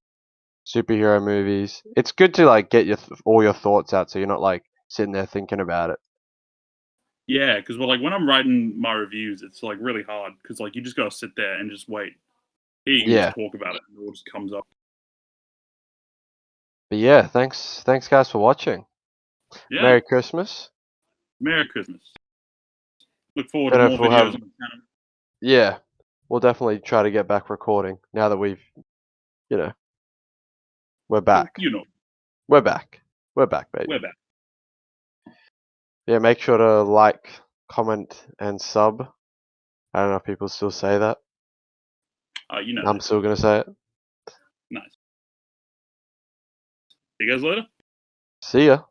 superhero movies. It's good to like get all your thoughts out so you're not like sitting there thinking about it. Yeah. Because, well, like, when I'm writing my reviews, it's, like, really hard. Because, like, you just got to sit there and just wait. Here, you can just Yeah. talk about it and it all just comes up. But yeah, thanks guys for watching. Yeah. Merry Christmas. Merry Christmas. Look forward to Don't know if more we'll videos have on the channel. yeah, we'll definitely try to get back recording now that you know, we're Well, back. you know, We're back. We're back, we're baby. back. Yeah, make sure to like, comment, and sub. I don't know if people still say that. You know I'm they do. still gonna say it. Nice. See you guys later. See ya.